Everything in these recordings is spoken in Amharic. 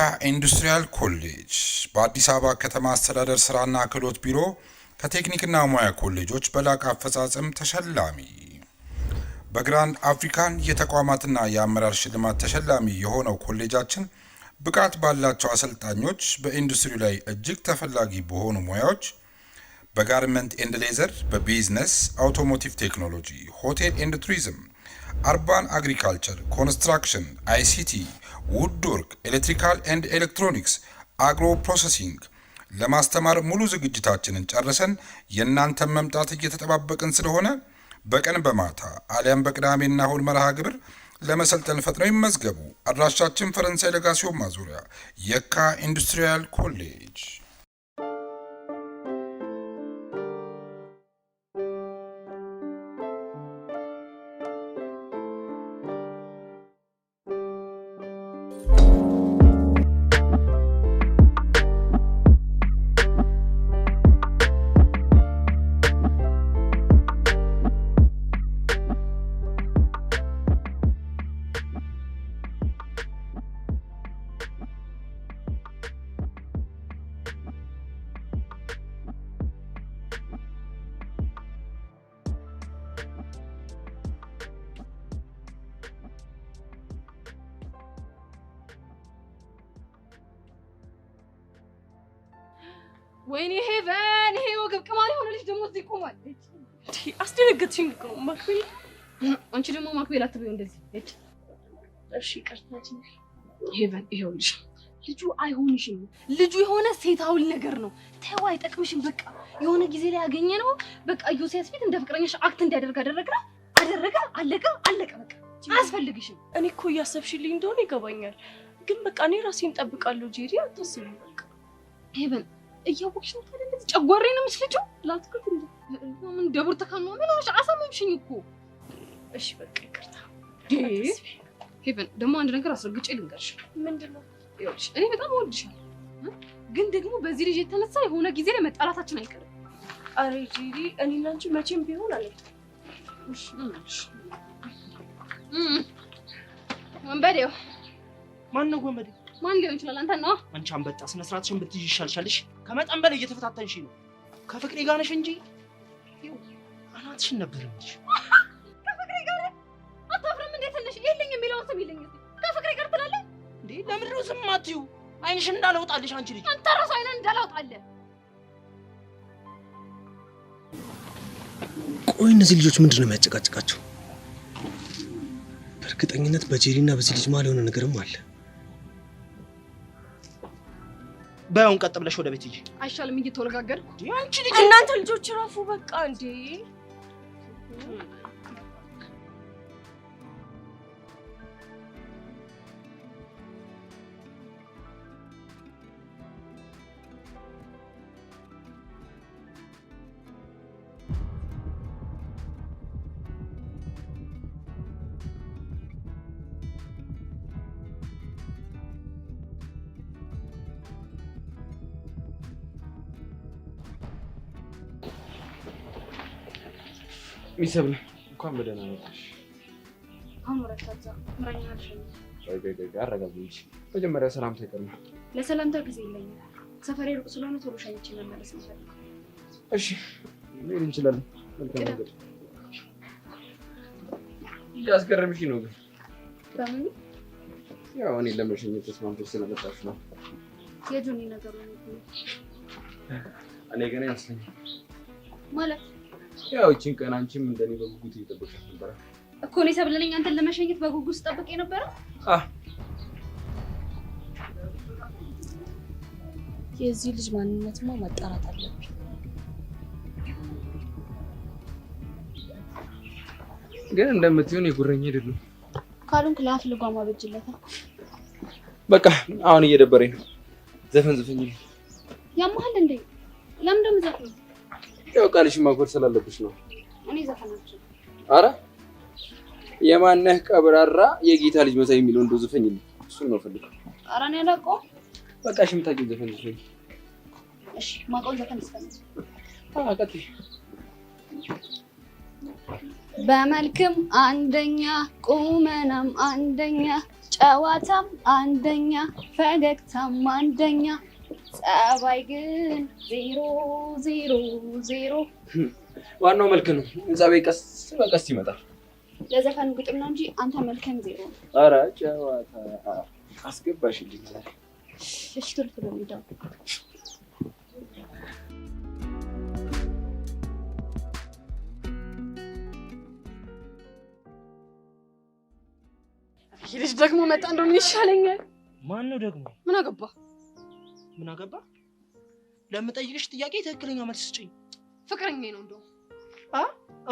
የካ ኢንዱስትሪያል ኮሌጅ በአዲስ አበባ ከተማ አስተዳደር ስራና ክህሎት ቢሮ ከቴክኒክና ሙያ ኮሌጆች በላቀ አፈጻጸም ተሸላሚ በግራንድ አፍሪካን የተቋማትና የአመራር ሽልማት ተሸላሚ የሆነው ኮሌጃችን ብቃት ባላቸው አሰልጣኞች በኢንዱስትሪ ላይ እጅግ ተፈላጊ በሆኑ ሙያዎች በጋርመንት ኤንድ ሌዘር፣ በቢዝነስ፣ አውቶሞቲቭ ቴክኖሎጂ፣ ሆቴል ኤንድ ቱሪዝም፣ አርባን አግሪካልቸር፣ ኮንስትራክሽን፣ አይሲቲ፣ ውድወርክ፣ ኤሌክትሪካል ኤንድ ኤሌክትሮኒክስ፣ አግሮ ፕሮሰሲንግ ለማስተማር ሙሉ ዝግጅታችንን ጨርሰን የእናንተን መምጣት እየተጠባበቅን ስለሆነ በቀን በማታ አሊያም በቅዳሜና እሁድ መርሃ ግብር ለመሰልጠን ፈጥነው ይመዝገቡ። አድራሻችን ፈረንሳይ ለጋሲዮን ማዞሪያ የካ ኢንዱስትሪያል ኮሌጅ። ወይኔ ሄቨን ይሄ ወገብ ቅማል የሆነ ልጅ ደግሞ እዚህ ቆሟል። እቺ አስደነገጥሽኝ እኮ ማክቤል። አንቺ ደግሞ ማክቤል አትበይው እንደዚህ። እሺ ቀርታችን ሄቨን ይኸውልሽ ልጁ አይሆንሽም። ልጁ የሆነ ሴታውል ነገር ነው። ተው አይጠቅምሽም። በቃ የሆነ ጊዜ ላይ ያገኘ ነው። በቃ ዮሴፍ ፊት እንደ ፍቅረኛሽ አክት እንዲያደርግ አደረገ። አለቀ በቃ አያስፈልግሽም። እኔ እኮ እያሰብሽልኝ እንደሆነ ይገባኛል፣ ግን በቃ እኔ ራሴን እጠብቃለሁ። ጄሪ አታስቢ። በቃ ሄቨን እያወቅሽ ነው ታዲያ እንደዚህ ጨጓሬ ነው የምትልጂው? ላትክልት እንዴ ምን ደቡር ተካኖ ምን ሆነሽ? አሳመምሽኝ እኮ። እሺ በቃ ይቅርታ። ሄቨን ደግሞ አንድ ነገር አስረግጬ ልንገርሽ። ምንድነው? ይኸውልሽ እኔ በጣም እወድሻለሁ፣ ግን ደግሞ በዚህ ልጅ የተነሳ የሆነ ጊዜ ላይ መጣላታችን አይቀርም። አሬ ጄሪ እኔ እና አንቺ መቼም ቢሆን አለች። እሺ ወንበዴው ማን ነው? ወንበዴ ማን ሊሆን ይችላል? አንተ ነው። አንቺ አንበጣ ስነ ስርዓትሽን ብትይዥ ይሻልሻልሽ። ከመጠን በላይ እየተፈታተንሽ ነው። ከፍቅሬ ጋር ነሽ እንጂ ይው አናትሽን ነበር እንጂ ከፍቅሬ ጋር አታፍረም እንዴ? ትንሽ የለኝ የሚለውን ስም ይለኝ ከፍቅሬ ጋር ትላለህ እንዴ? ለምን ነው ዝም አትይው? አይንሽን እንዳላውጣልሽ አንቺ ልጅ። አንተ ራስህ አይነን እንዳላውጣልህ። ቆይ እነዚህ ልጆች ምንድነው የሚያጨቃጭቃቸው? በእርግጠኝነት በጄሪና በዚህ ልጅ መሀል የሆነ ነገርም አለ። ባይሆን ቀጥ ብለሽ ወደ ቤት ሂጂ። አይሻልም? እየተወለጋገድኩ አንቺ ልጅ እናንተ ልጆች ራፉ በቃ እንዴ። ሚሰብለ እንኳን በደህና መጣሽ። አሁን ወረታዛ ምራኛ አልሽ። አረጋግጪ። መጀመሪያ ሰላምታ ይቀርማ። ለሰላምታ ጊዜ የለኝም። ሰፈሬ ሩቅ ስለሆነ ቶሎ ሸኝቼ መመለስ ነው። እሺ ምን እንችላለን? መልካም ነገር። ያስገረምሽ ነው ግን በምን ያው እኔ ለመሸኘት ተስማምተሽ ስለመጣሽ ነው። የጁኒ ነገር ነው። እኔ ገና ያስለኝ ማለት ያው እቺን ቀን አንቺም እንደኔ በጉጉት እየጠበቅሽ ነበር እኮ። እኔ ሰብለኝ አንተን ለመሸኘት በጉጉት ስጠብቅ ነበር። የዚህ ልጅ ማንነትማ ማጣራት አለብኝ። ግን እንደምትሆን የጉረኛ አይደለም ካሉን ክላፍ ልጓማ በጅለታ። በቃ አሁን እየደበረኝ ነው። ዘፈን ዘፈኝ። ያማል እንዴ? ለምን እንደምዘፍነው? ያው ቃልሽን ማክበር ስላለብሽ ነው። እኔ ዘፈናችሁ አረ የማነህ ቀብራራ የጌታ ልጅ መሳይ የሚለው እንደው ዘፈኝልኝ። እሱን ነው ፈልገው። አረ እኔ አላውቀው። በቃ እሺ የምታውቂው ዘፈን ዘፈኝ። እሺ ማውቀው ዘፈን ዘፈን። ቀጥይ። በመልክም አንደኛ ቁመናም አንደኛ ጨዋታም አንደኛ ፈገግታም አንደኛ ጸባይ ግን 000 ዋናው መልክ ነው። ጸባይ ቀስ በቀስ ይመጣል። ለዘፈኑ ግጥም ነው እንጂ አንተ መልከም 0 ነው። ኧረ ጨዋታ አስገባሽልኝ ዛሬ። እሺ ቶሎ ነው ልጅ ደግሞ መጣ እንደሆነ ይሻለኛል። ማን ነው ደግሞ? ምን አገባ? ለምጠይቅሽ ጥያቄ ትክክለኛ መልስ ስጪኝ። ፍቅረኛዬ ነው እንደው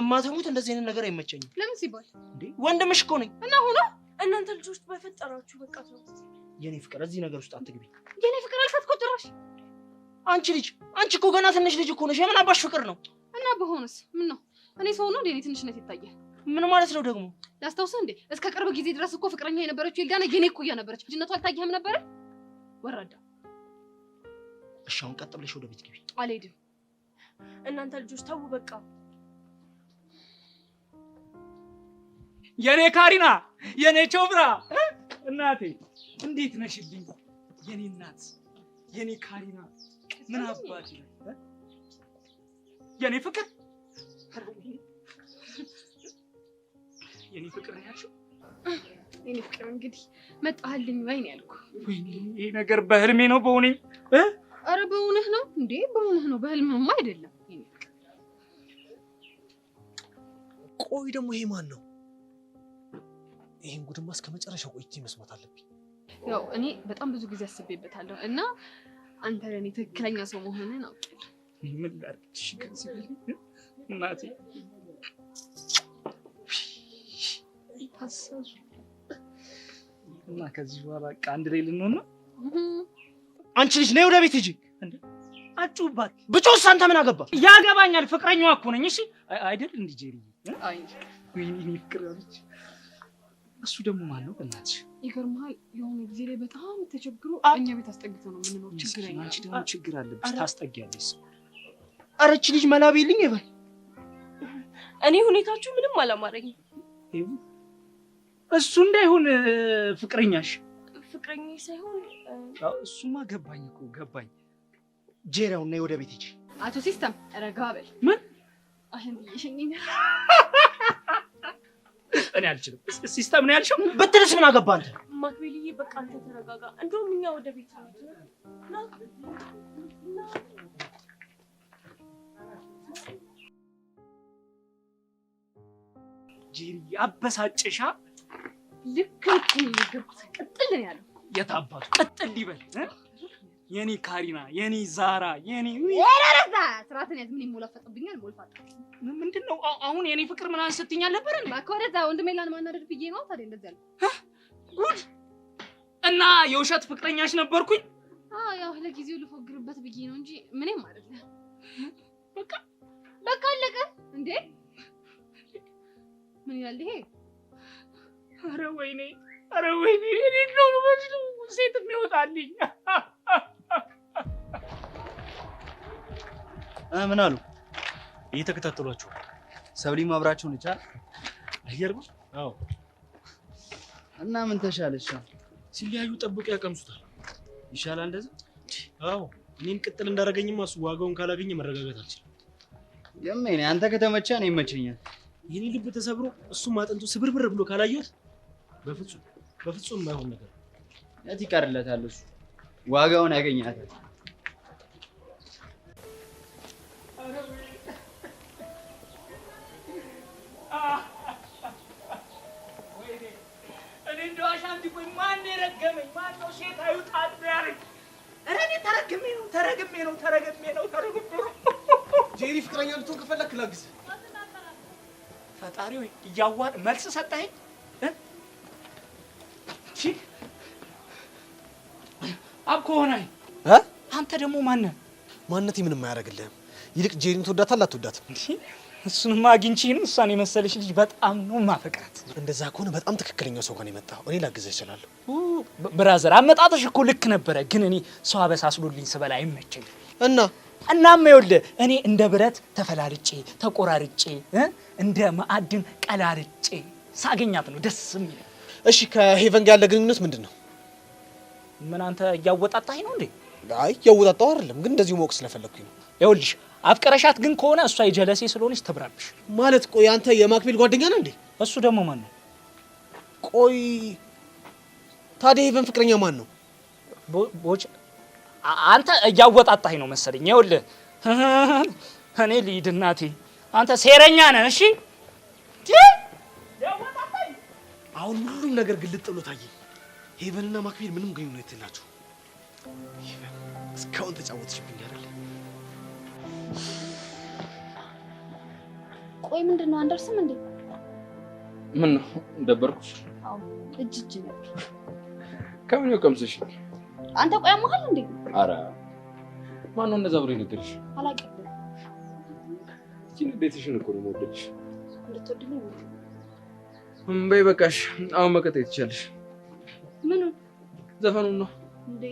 እማትሙት እንደዚህ አይነት ነገር አይመቸኝም። ለምን ሲባል እንዴ ወንድምሽ እኮ ነኝ። እና ሆኖ እናንተ ልጆች በፈጠራችሁ በቃ ነው። የኔ ፍቅር እዚህ ነገር ውስጥ አትግቢ። የኔ ፍቅር አልካት እኮ ጭራሽ። አንቺ እኮ ገና ትንሽ ልጅ እኮ ነሽ። የምን አባሽ ፍቅር ነው? እና በሆነስ ምን ነው? እኔ ሰው ነው እንዴ? ትንሽነት ይታያል። ምን ማለት ነው ደግሞ? ላስታውስህ እንዴ እስከ ቅርብ ጊዜ ድረስ እኮ ፍቅረኛ የነበረችው ኤልዳና የኔ እኩያ ነበረች። ልጅነቷ አልታየህም ነበር? ወራዳ። እሺ አሁን ቀጥ ብለሽ ወደ ቤት ግቢ። አልሄድም። እናንተ ልጆች ተው በቃ። የኔ ካሪና፣ የኔ ቾብራ እናቴ እንዴት ነሽልኝ? የኔ እናት፣ የኔ ካሪና ምን አባቴ የኔ ፍቅር የኔ ፍቅር ነው ያልሽው? የኔ ፍቅር እንግዲህ መጣህልኝ ወይ ነው ያልኩህ። ይሄ ነገር በህልሜ ነው በእውኔ? ኧረ በእውነህ ነው እንዴ? በእውነህ ነው። በህልምማ አይደለም። የኔ ፍቅር ቆይ ደግሞ ይሄ ማን ነው? ይሄን ጉድማ እስከ መጨረሻው ቆይቼ መስማት አለብኝ። ያው እኔ በጣም ብዙ ጊዜ አስቤበታለሁ እና አንተ ለኔ ትክክለኛ ሰው መሆንህን አውቄያለሁ። ምን ላድርግሽ ከዚህ በላይ እናቴ? ታሳሱ እና ከዚህ በኋላ በቃ አንድ ላይ ልንሆን ነው። አንቺ ልጅ ነይ ወደ ቤት ሂጂ። እንዴ አጩባት ብጮስ አንተ ምን አገባ? ያገባኛል። ፍቅረኛዋ እኮ ነኝ። እሺ አይደል እንዴ ጄሪ? አይ ወይኔ ፍቅር አለች። እሱ ደግሞ ማን ነው በእናትሽ? ይገርምሃል የሆነ ጊዜ ላይ በጣም ተቸግሮ እኛ ቤት አስጠግተው ነው የምንኖር። ችግረኛ አንቺ ደግሞ ችግር አለብሽ ታስጠጊያለሽ። ኧረ እቺ ልጅ መላቢልኝ ይበል። እኔ ሁኔታችሁ ምንም አላማረኝም። እሱ እንዳይሆን ፍቅረኛሽ ፍቅረኛ ሳይሆን እሱማ ገባኝ እኮ ገባኝ። ጄሪያው ነይ ወደ ቤት ሂጂ። አቶ ሲስተም ረጋ በል። ምን አሁን ይሽኝኝ እኔ አልችልም። ሲስተም ነው ያልሽው? ብትልስ ምን አገባ አንተ? ማክቤልዬ በቃ አንተ ተረጋጋ። እንደውም እኛ ወደ ቤት ነው ጄሪ አበሳጭሻ። ልክ ይገባል። ቀጥል ነው ያለው። የታባቱ ቀጥል ይበል። የኔ ካሪና፣ የኔ ዛራ፣ የኔ ያረረታ ስራትን ያዝ። ምን ይሞላፈጥብኛል? ሞልፋጣ ምንድነው አሁን? የኔ ፍቅር ምን አንስትኝ አልነበር እንዴ? ማከወረዛ ወንድሜ ላን ማናደድ ብዬ ነው ታዲያ እንደዚህ ያለው። ጉድ! እና የውሸት ፍቅረኛሽ ነበርኩኝ? ያው ለጊዜው ልፎግርበት ብዬ ነው እንጂ ምንም አይደለም። በቃ አለቀ እንዴ? ምን ይላል ይሄ? ኧረ ወይኔ እኔ ነው ሴት የሚወጣልኝ። ምን አሉ? እየተከታተሏቸው ሰብሊ ማብራቸውን ይቻል አይገርም? አዎ። እና ምን ተሻለሽ? ሲለያዩ ጠብቀው ያቀምሱታል። ይሻላል እንደዚህ? አዎ። እኔን ቅጥል እንዳደረገኝማ እሱ ዋጋውን ካላገኘ መረጋጋት አልችልም። የምን አንተ ከተመቸህ እኔ ይመቸኛል። የኔ ልብ ተሰብሮ እሱም አጥንቱ ስብርብር ብሎ ካላየሁት በፍጹም የማይሆን ነገር። የት ይቀርለታል? እሱ ዋጋውን ያገኛታል። እኔ እንደው አሻንቲ ቆይ ማን የረገመኝ? ማን ነው ሴት አይውጣት ያለኝ? ኧረ እኔ ተረግሜ ነው። ጄሪ ፍቅረኛ ልትሆን ከፈለክ ላግዝ። ፈጣሪ ሆይ እያዋር መልስ ሰጠኸኝ። አብኮ ሆናይ አንተ ደግሞ ማነህ? ማንነቴ ምንም አያደርግልህም። ይልቅ ጄሪን ትወዳታለህ አትወዳትም? እሱንማ አግኝቼ ነው። እሷን የመሰለች ልጅ በጣም ነው ማፈቅራት። እንደዛ ከሆነ በጣም ትክክለኛው ሰው ጋር ነው የመጣው። እኔ ላግዝህ እችላለሁ። ብራዘር አመጣጥሽ እኮ ልክ ነበረ፣ ግን እኔ ሰው አበሳስሎልኝ ስበላ አይመቸኝም። እናም ይኸውልህ እኔ እንደ ብረት ተፈላልጬ ተቆራርጬ እንደ ማዕድን ቀላልጬ ሳገኛት ነው ደስ የሚለኝ። እሺ ከሄቨን ጋር ያለ ግንኙነት ምንድነው? ምን አንተ እያወጣጣኝ ነው እንዴ? አይ ያወጣጣው አይደለም፣ ግን እንደዚህ ሞቅ ስለፈለኩኝ ነው። ይኸውልሽ አፍቀረሻት ግን ከሆነ እሷ የጀለሴ ስለሆነች ትብራብሽ ማለት። ቆይ አንተ የማክቤል ጓደኛ ነህ እንዴ? እሱ ደግሞ ማን ነው? ቆይ ታዲያ ሄቨን ፍቅረኛ ማን ነው? ቦጭ አንተ እያወጣጣኝ ነው መሰለኝ። ይኸውልህ እኔ ልሂድ እናቴ፣ አንተ ሴረኛ ነህ። እሺ አሁን ሁሉም ነገር ግልጥ ብሎ ታየኝ። ሄቨንና ማክቤል ምንም ግንኙነት የላቸው። ሄቨን እስካሁን ተጫወተችብኝ አይደል? ቆይ ምንድን ነው አንደርስም እንዴ? ምን ነው ደበርኩሽ? አዎ እጅ ነበር። ከምን ይቀምስሽ? አንተ ቆይ አማሃል እንዴ? አረ ማን ነው እንደዛ ብሎ ይነገርሽ? አላውቅም። እቺን ቤትሽን እኮ ነው የምወደድሽ። እንድትወድልኝ ነው። በይ በቃሽ፣ አሁን መቀጠል ትችያለሽ። ምኑ? ዘፈኑን ነው እንዴ?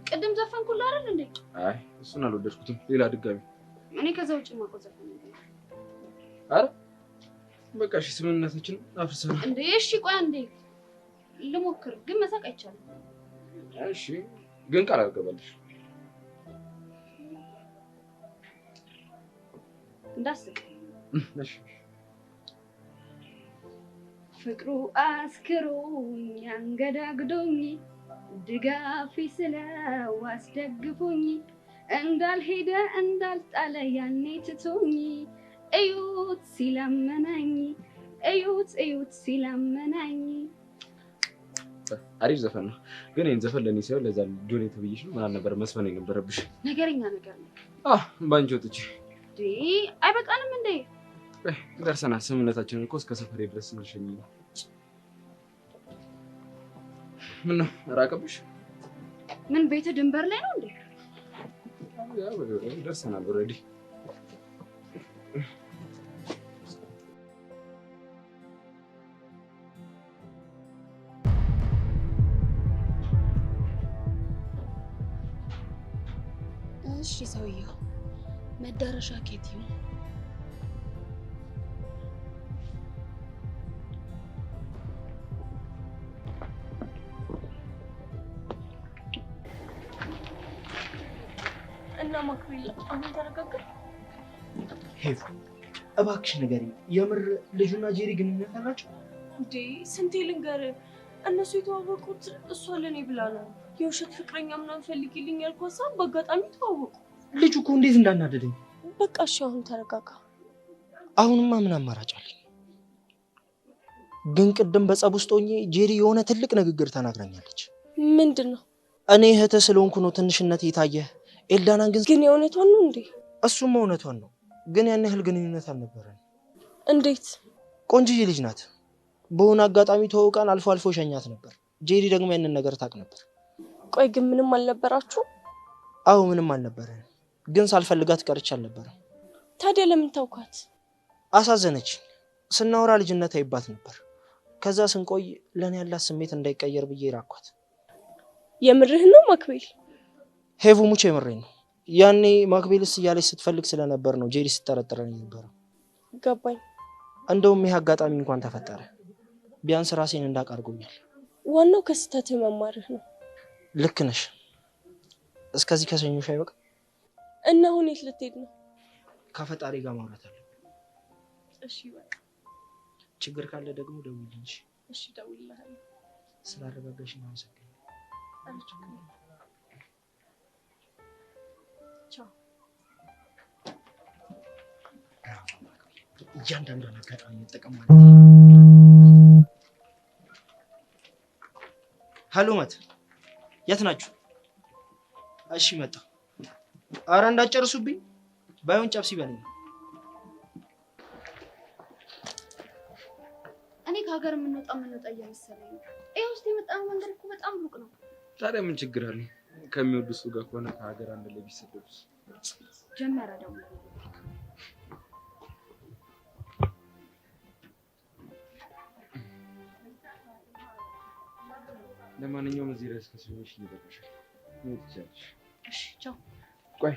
ቅድም ዘፈንኩልህ አይደል እንዴ? አይ እሱን አልወደድኩትም። ሌላ ድጋሚ። እኔ ከዛ ውጭ ማቆ ዘፈን ነው። አረ በቃሽ፣ ስምምነታችን አፍርሰናል። እንዴ እሺ ቆይ አንዴ ልሞክር፣ ግን መሳቅ አይቻልም። እሺ ግን ቃል አልገባልሽ። እንዳስቅ። እሺ ፍቅሩ አስክሮኝ አንገዳግዶኝ ድጋፊ ስለው አስደግፎኝ እንዳልሄደ እንዳልጣለ ያኔ ትቶኝ እዩት ሲለመናኝ እዩት ሲለመናኝ። አሪፍ ዘፈን ነው፣ ግን ይሄን ዘፈን ለኔ ሳይሆን ለዛ ጆሌ ተብዬሽ ነው። ምን አልነበረ መስፈን የነበረብሽ? ነገረኛ ነገር ነው። ባንቺ ወጥቼ አይበቃንም እንዴ? ደርሰናል። ስምምነታችንን እኮ እስከ ሰፈሬ ድረስ እንሸኝ ነው። ምን ነው ራቀብሽ? ምን ቤት ድንበር ላይ ነው እንዴ? ደርሰናል ኦልሬዲ። እሺ ሰውዬው መዳረሻ ኬት ይሁን? እና ማክቤል አሁን ተረጋጋ። ሄቭ እባክሽ ንገሪኝ፣ የምር ልጁና ጄሪ ግንኙነት አላቸው እንዴ? ስንቴ ልንገር፣ እነሱ የተዋወቁት እሷ ለኔ ብላ ነው። የውሸት ፍቅረኛ ምናምን ፈልጊልኝ ያልኳት ሰው በአጋጣሚ ተዋወቁ። ልጁ እኮ እንዴት እንዳናደደኝ። በቃ እሺ አሁን ተረጋጋ። አሁንማ ምን አማራጭ አለኝ? ግን ቅድም በጸብ ውስጥ ሆኜ ጄሪ የሆነ ትልቅ ንግግር ተናግራኛለች። ምንድን ነው? እኔ እህትህ ስለሆንኩ ነው ትንሽነት የታየህ። ኤልዳናን ግን የእውነቷን ነው እንዴ? እሱም እውነቷን ነው፣ ግን ያን ያህል ግንኙነት አልነበረን። እንዴት? ቆንጅዬ ልጅ ናት። በሆነ አጋጣሚ ተዋውቀን አልፎ አልፎ ሸኛት ነበር። ጄሪ ደግሞ ያንን ነገር ታውቅ ነበር። ቆይ ግን ምንም አልነበራችሁ? አዎ ምንም አልነበረን፣ ግን ሳልፈልጋት ቀርቼ አልነበረም። ታዲያ ለምን ታውካት? አሳዘነች። ስናወራ ልጅነት አይባት ነበር። ከዛ ስንቆይ ለኔ ያላት ስሜት እንዳይቀየር ብዬ ራኳት። የምርህ ነው ማክቤል? ሄቭ ሙቼ የምሬን ነው። ያኔ ማክቤልስ እያለች ስትፈልግ ስለነበር ነው ጄሪ ስትጠረጥረኝ ነበር። ገባኝ። እንደውም ይህ አጋጣሚ እንኳን ተፈጠረ፣ ቢያንስ ራሴን እንዳውቅ አድርጎኛል። ዋናው ከስተትህ መማርህ ነው። ልክ ነሽ። እስከዚህ ከሰኞሽ አይበቃ እና አሁን የት ልትሄድ ነው? ከፈጣሪ ጋር ማውራት አለ። እሺ በቃ ችግር ካለ ደግሞ ደውልልኝ። እሺ ደውልልሃለሁ። ስላረጋጋሽ ነው አመሰግናለሁ። ቻው። እያንዳንዷን አጋጣሚ መጠቀም ማለት ነው። ሀሎ መት የት ናችሁ? እሺ መጣ። አረ እንዳጨርሱብኝ፣ ባይሆን ጨብስ ይበለኝ። እኔ ከሀገር የምንወጣ እየመሰለኝ ነው። ይሄ ውስጥ የመጣነው መንገድ እኮ በጣም ሩቅ ነው። ታዲያ ምን ችግር አለ? ከሚወዱ ሰው ጋር ከሆነ ከሀገር አንድ ላይ ቢሰደዱስ? ጀመረ ደግሞ ለማንኛውም እዚህ ድረስ ከሰኞሽ ይበቃሻል። ምን ትችያለሽ? እሺ ቻው። ቆይ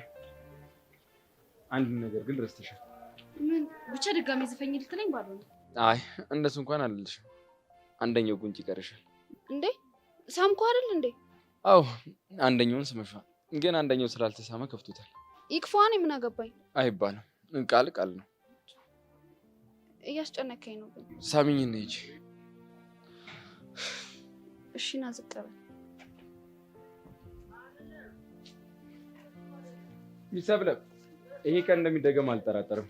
አንድ ነገር ግን ረስተሻል። ምን? ብቻ ድጋሜ ዘፈኝ ልትለኝ ባልሆነ። አይ እንደሱ እንኳን አልልሽም። አንደኛው ጉንጭ ይቀርሻል። እንዴ ሳምኩ አይደል እንዴ? አዎ አንደኛውን ስመሻል፣ ግን አንደኛው ስላልተሳመ ከፍቶታል። ይክፋን ምን አገባኝ አይባልም፣ ቃል ቃል ነው። እያስጨነከኝ ነው። ሳሚኝ ነኝ። እሺ ና ዝቅ በል። ይሰብለብ ይሄ ቀን እንደሚደገም አልጠራጠርም።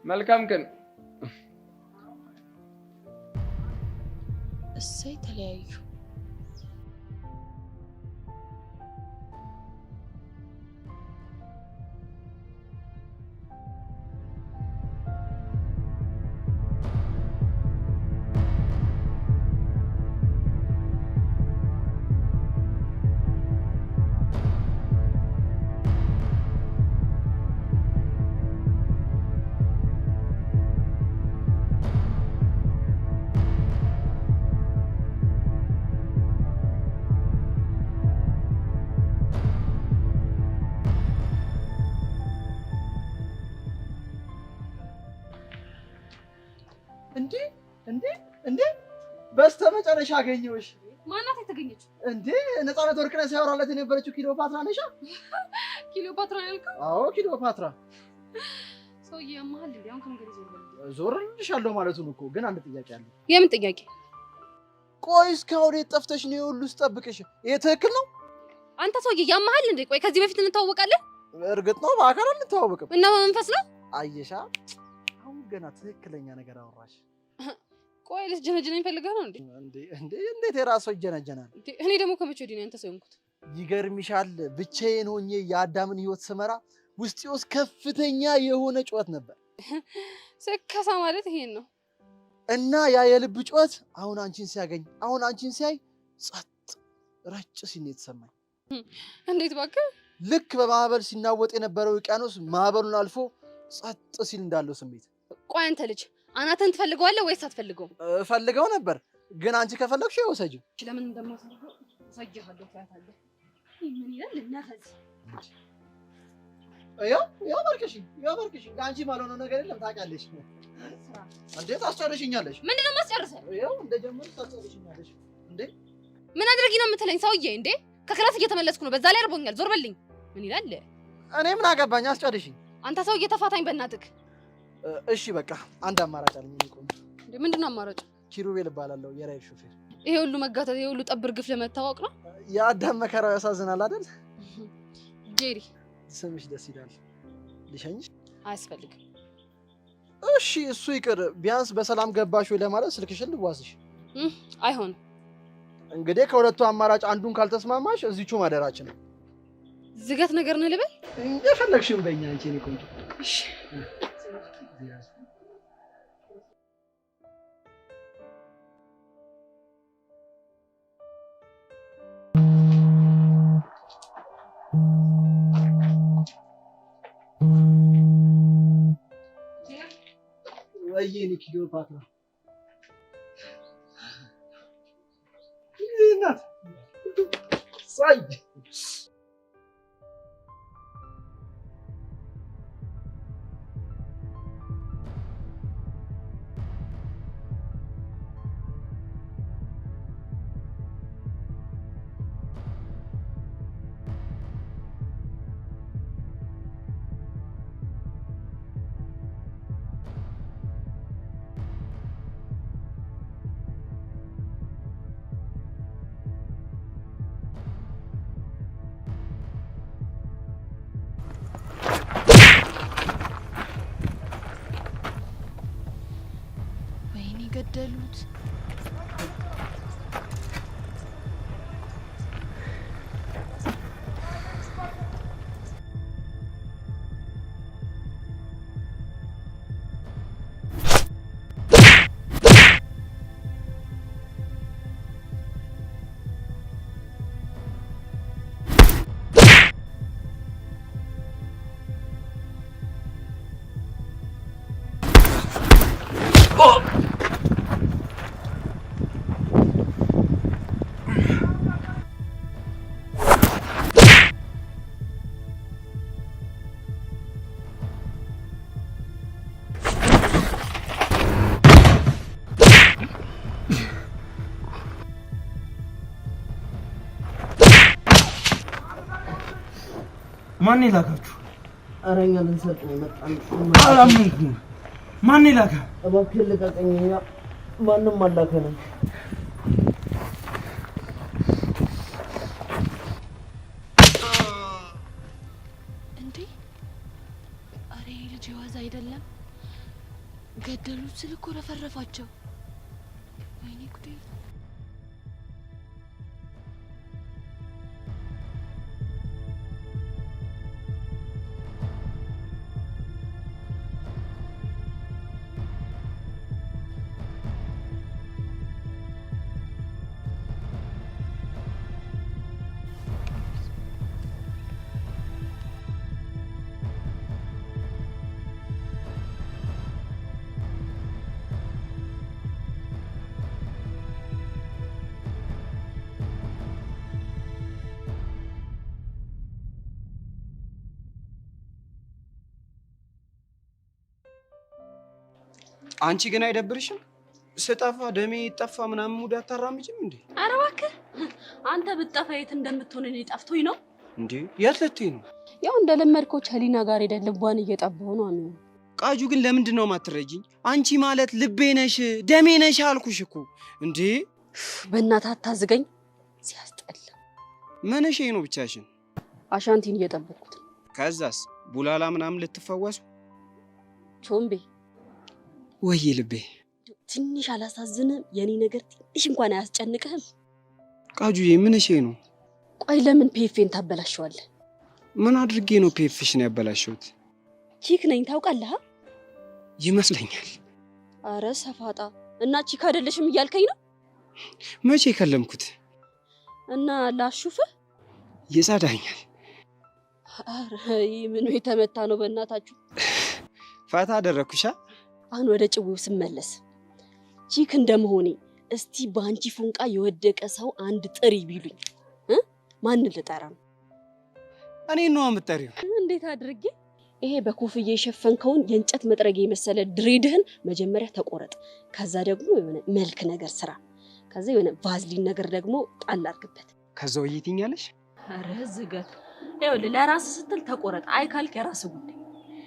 መልካም ቀን። እሰይ ተለያዩ። እንዴ በስተመጨረሻ አገኘሁሽ። ማናት የተገኘችው? እንዴ ነፃነት ወርቅነህ ሲያወራለት የነበረችው ክሊዮፓትራ ነሽ? ክሊዮፓትራ ያልከው? አዎ ክሊዮፓትራ። ሰውዬ ያማሃል እንዴ? አሁን ከመንገድ ዞርልሻለሁ ማለቱን እኮ። ግን አንድ ጥያቄ አለ። የምን ጥያቄ? ቆይ እስካሁን የት ጠፍተሽ ነው ሁሉ ስጠብቅሽ? ይሄ ትክክል ነው? አንተ ሰውዬ ያማሃል እንዴ? ቆይ ከዚህ በፊት እንተዋወቃለን? እርግጥ ነው በአካል አንተዋወቅም። እና በመንፈስ ነው? አየሻ፣ አሁን ገና ትክክለኛ ነገር አወራሽ። ቆይ ልትጀነጀነኝ ፈልገህ ነው እንዴ? እንዴት የራስ ሰው ይጀነጀናል? እኔ ደግሞ ከመቼ ወዲህ ነው አንተ ሰው የሆንኩት? ይገርምሻል፣ ብቻዬን ሆኜ የአዳምን ህይወት ስመራ ውስጤ ውስጥ ከፍተኛ የሆነ ጩኸት ነበር። ስከሳ ማለት ይሄን ነው። እና ያ የልብ ጩኸት አሁን አንቺን ሲያገኝ፣ አሁን አንቺን ሲያይ ጸጥ ረጭ ሲል ነው የተሰማኝ። እንዴት እባክህ? ልክ በማዕበል ሲናወጥ የነበረው ውቅያኖስ ማዕበሉን አልፎ ጸጥ ሲል እንዳለው ስሜት። ቆይ አንተ ልጅ አናተን ትፈልገዋለህ ወይስ አትፈልገውም? ፈልገው ነበር፣ ግን አንቺ ከፈለግሽ ይወሰጂው። ለምን እንደማሳልፈው ሳይጀሃለሁ ታያታለህ። ምን ይላል እናፈዝ? ያው በርክሽ ለአንቺ ማልሆነው ነገር የለም ታውቂያለሽ። እንዴት አስጨርሽኛለሽ? ምንድን ነው የማስጨርሰው? ያው እንደጀመርሽ ታስጨርሽኛለሽ። እንዴ ምን አድርጊ ነው የምትለኝ ሰውዬ? እንዴ ከክላስ እየተመለስኩ ነው፣ በዛ ላይ አርቦኛል። ዞር በልኝ። ምን ይላል? እኔ ምን አገባኝ? አስጨርሽኝ። አንተ ሰውዬ ተፋታኝ በእናትህ። እሺ በቃ አንድ አማራጭ አለኝ። እንዴ ምንድን ነው አማራጭ? ኪሩቤል እባላለሁ፣ የራይድ ሾፌር። ይሄ ሁሉ መጋተት፣ ይሄ ሁሉ ጠብር ግፍ ለመታወቅ ነው? የአዳም መከራው ያሳዝናል አይደል? ጄሪ ስምሽ ደስ ይላል። ልሸኝሽ? አያስፈልግም። እሺ እሱ ይቅር፣ ቢያንስ በሰላም ገባሽ ወይ ለማለት ስልክሽን ልዋስሽ። አይሆንም። እንግዲህ ከሁለቱ አማራጭ አንዱን ካልተስማማሽ እዚቹ ማደራችን ነው። ዝገት ነገር ነው ልበል? እንደፈለግሽም በእኛ አንቺ እኔ ቆንጆ። እሺ ወይኔ ክሊዮፓትራ እናት ሳይ ገደሉት። ማን ይላካችሁ? አረኛ ልንሰጥ ነው መጣን። አላመንኩም። ማን ይላካ? እባክህ ልቀቀኝ። ማንም አላከንም። እንዴ አሬ ልጅ ዋዛ አይደለም። ገደሉት ስል እኮ ረፈረፋቸው። ወይኔ ጉዴ! አንቺ ግን አይደብርሽም? ስጠፋ ደሜ ይጠፋ ምናምን ሙድ አታራምጂም እንዴ? ኧረ እባክህ አንተ ብትጠፋ የት እንደምትሆን እኔ ጠፍቶኝ ነው እንዴ? የት ልትይ ነው? ያው እንደለመድከው ቸሊና ጋር ሄደን ልቧን እየጠባሁ ነው። አሚው ቃጁ ግን ለምንድን ነው የማትረጂኝ? አንቺ ማለት ልቤ ነሽ ደሜ ነሽ አልኩሽ እኮ እንዴ። በእናትህ አታዝገኝ። ሲያስጠላ። ምንሽ ነው ብቻሽን? አሻንቲን እየጠበቅኩት። ከዛስ ቡላላ ምናምን ልትፈወሱ? ቾምቤ ወይ ልቤ ትንሽ አላሳዝንም? የኔ ነገር ትንሽ እንኳን አያስጨንቅህም? ቃጁዬ ምንሽ ነው? ቆይ ለምን ፔፌን ታበላሸዋለህ? ምን አድርጌ ነው ፔፍሽን ያበላሸሁት? ቺክ ነኝ ታውቃለህ? ይመስለኛል። አረ ሰፋጣ እና ቺክ አይደለሽም እያልከኝ ነው? መቼ ከለምኩት? እና ላሹፍ ይጸዳኛል። አረ ምን የተመታ ነው በእናታችሁ። ፋታ አደረኩሻ። አሁን ወደ ጭዊው ስመለስ ቺክ እንደመሆኔ እስቲ ባንቺ ፉንቃ የወደቀ ሰው አንድ ጥሪ ቢሉኝ ማን ልጠራ ነው? እኔ ነው የምጠሪው። እንዴት አድርጌ? ይሄ በኮፍዬ የሸፈንከውን የእንጨት መጥረጊያ የመሰለ ድሬድህን መጀመሪያ ተቆረጥ። ከዛ ደግሞ የሆነ መልክ ነገር ስራ። ከዛ የሆነ ቫዝሊን ነገር ደግሞ ጣል አድርግበት። ከዛው ይይትኛለሽ። አረ ዝገት። ይኸውልህ ለራስህ ስትል ተቆረጥ። አይ ካልክ የራስህ ጉዳይ።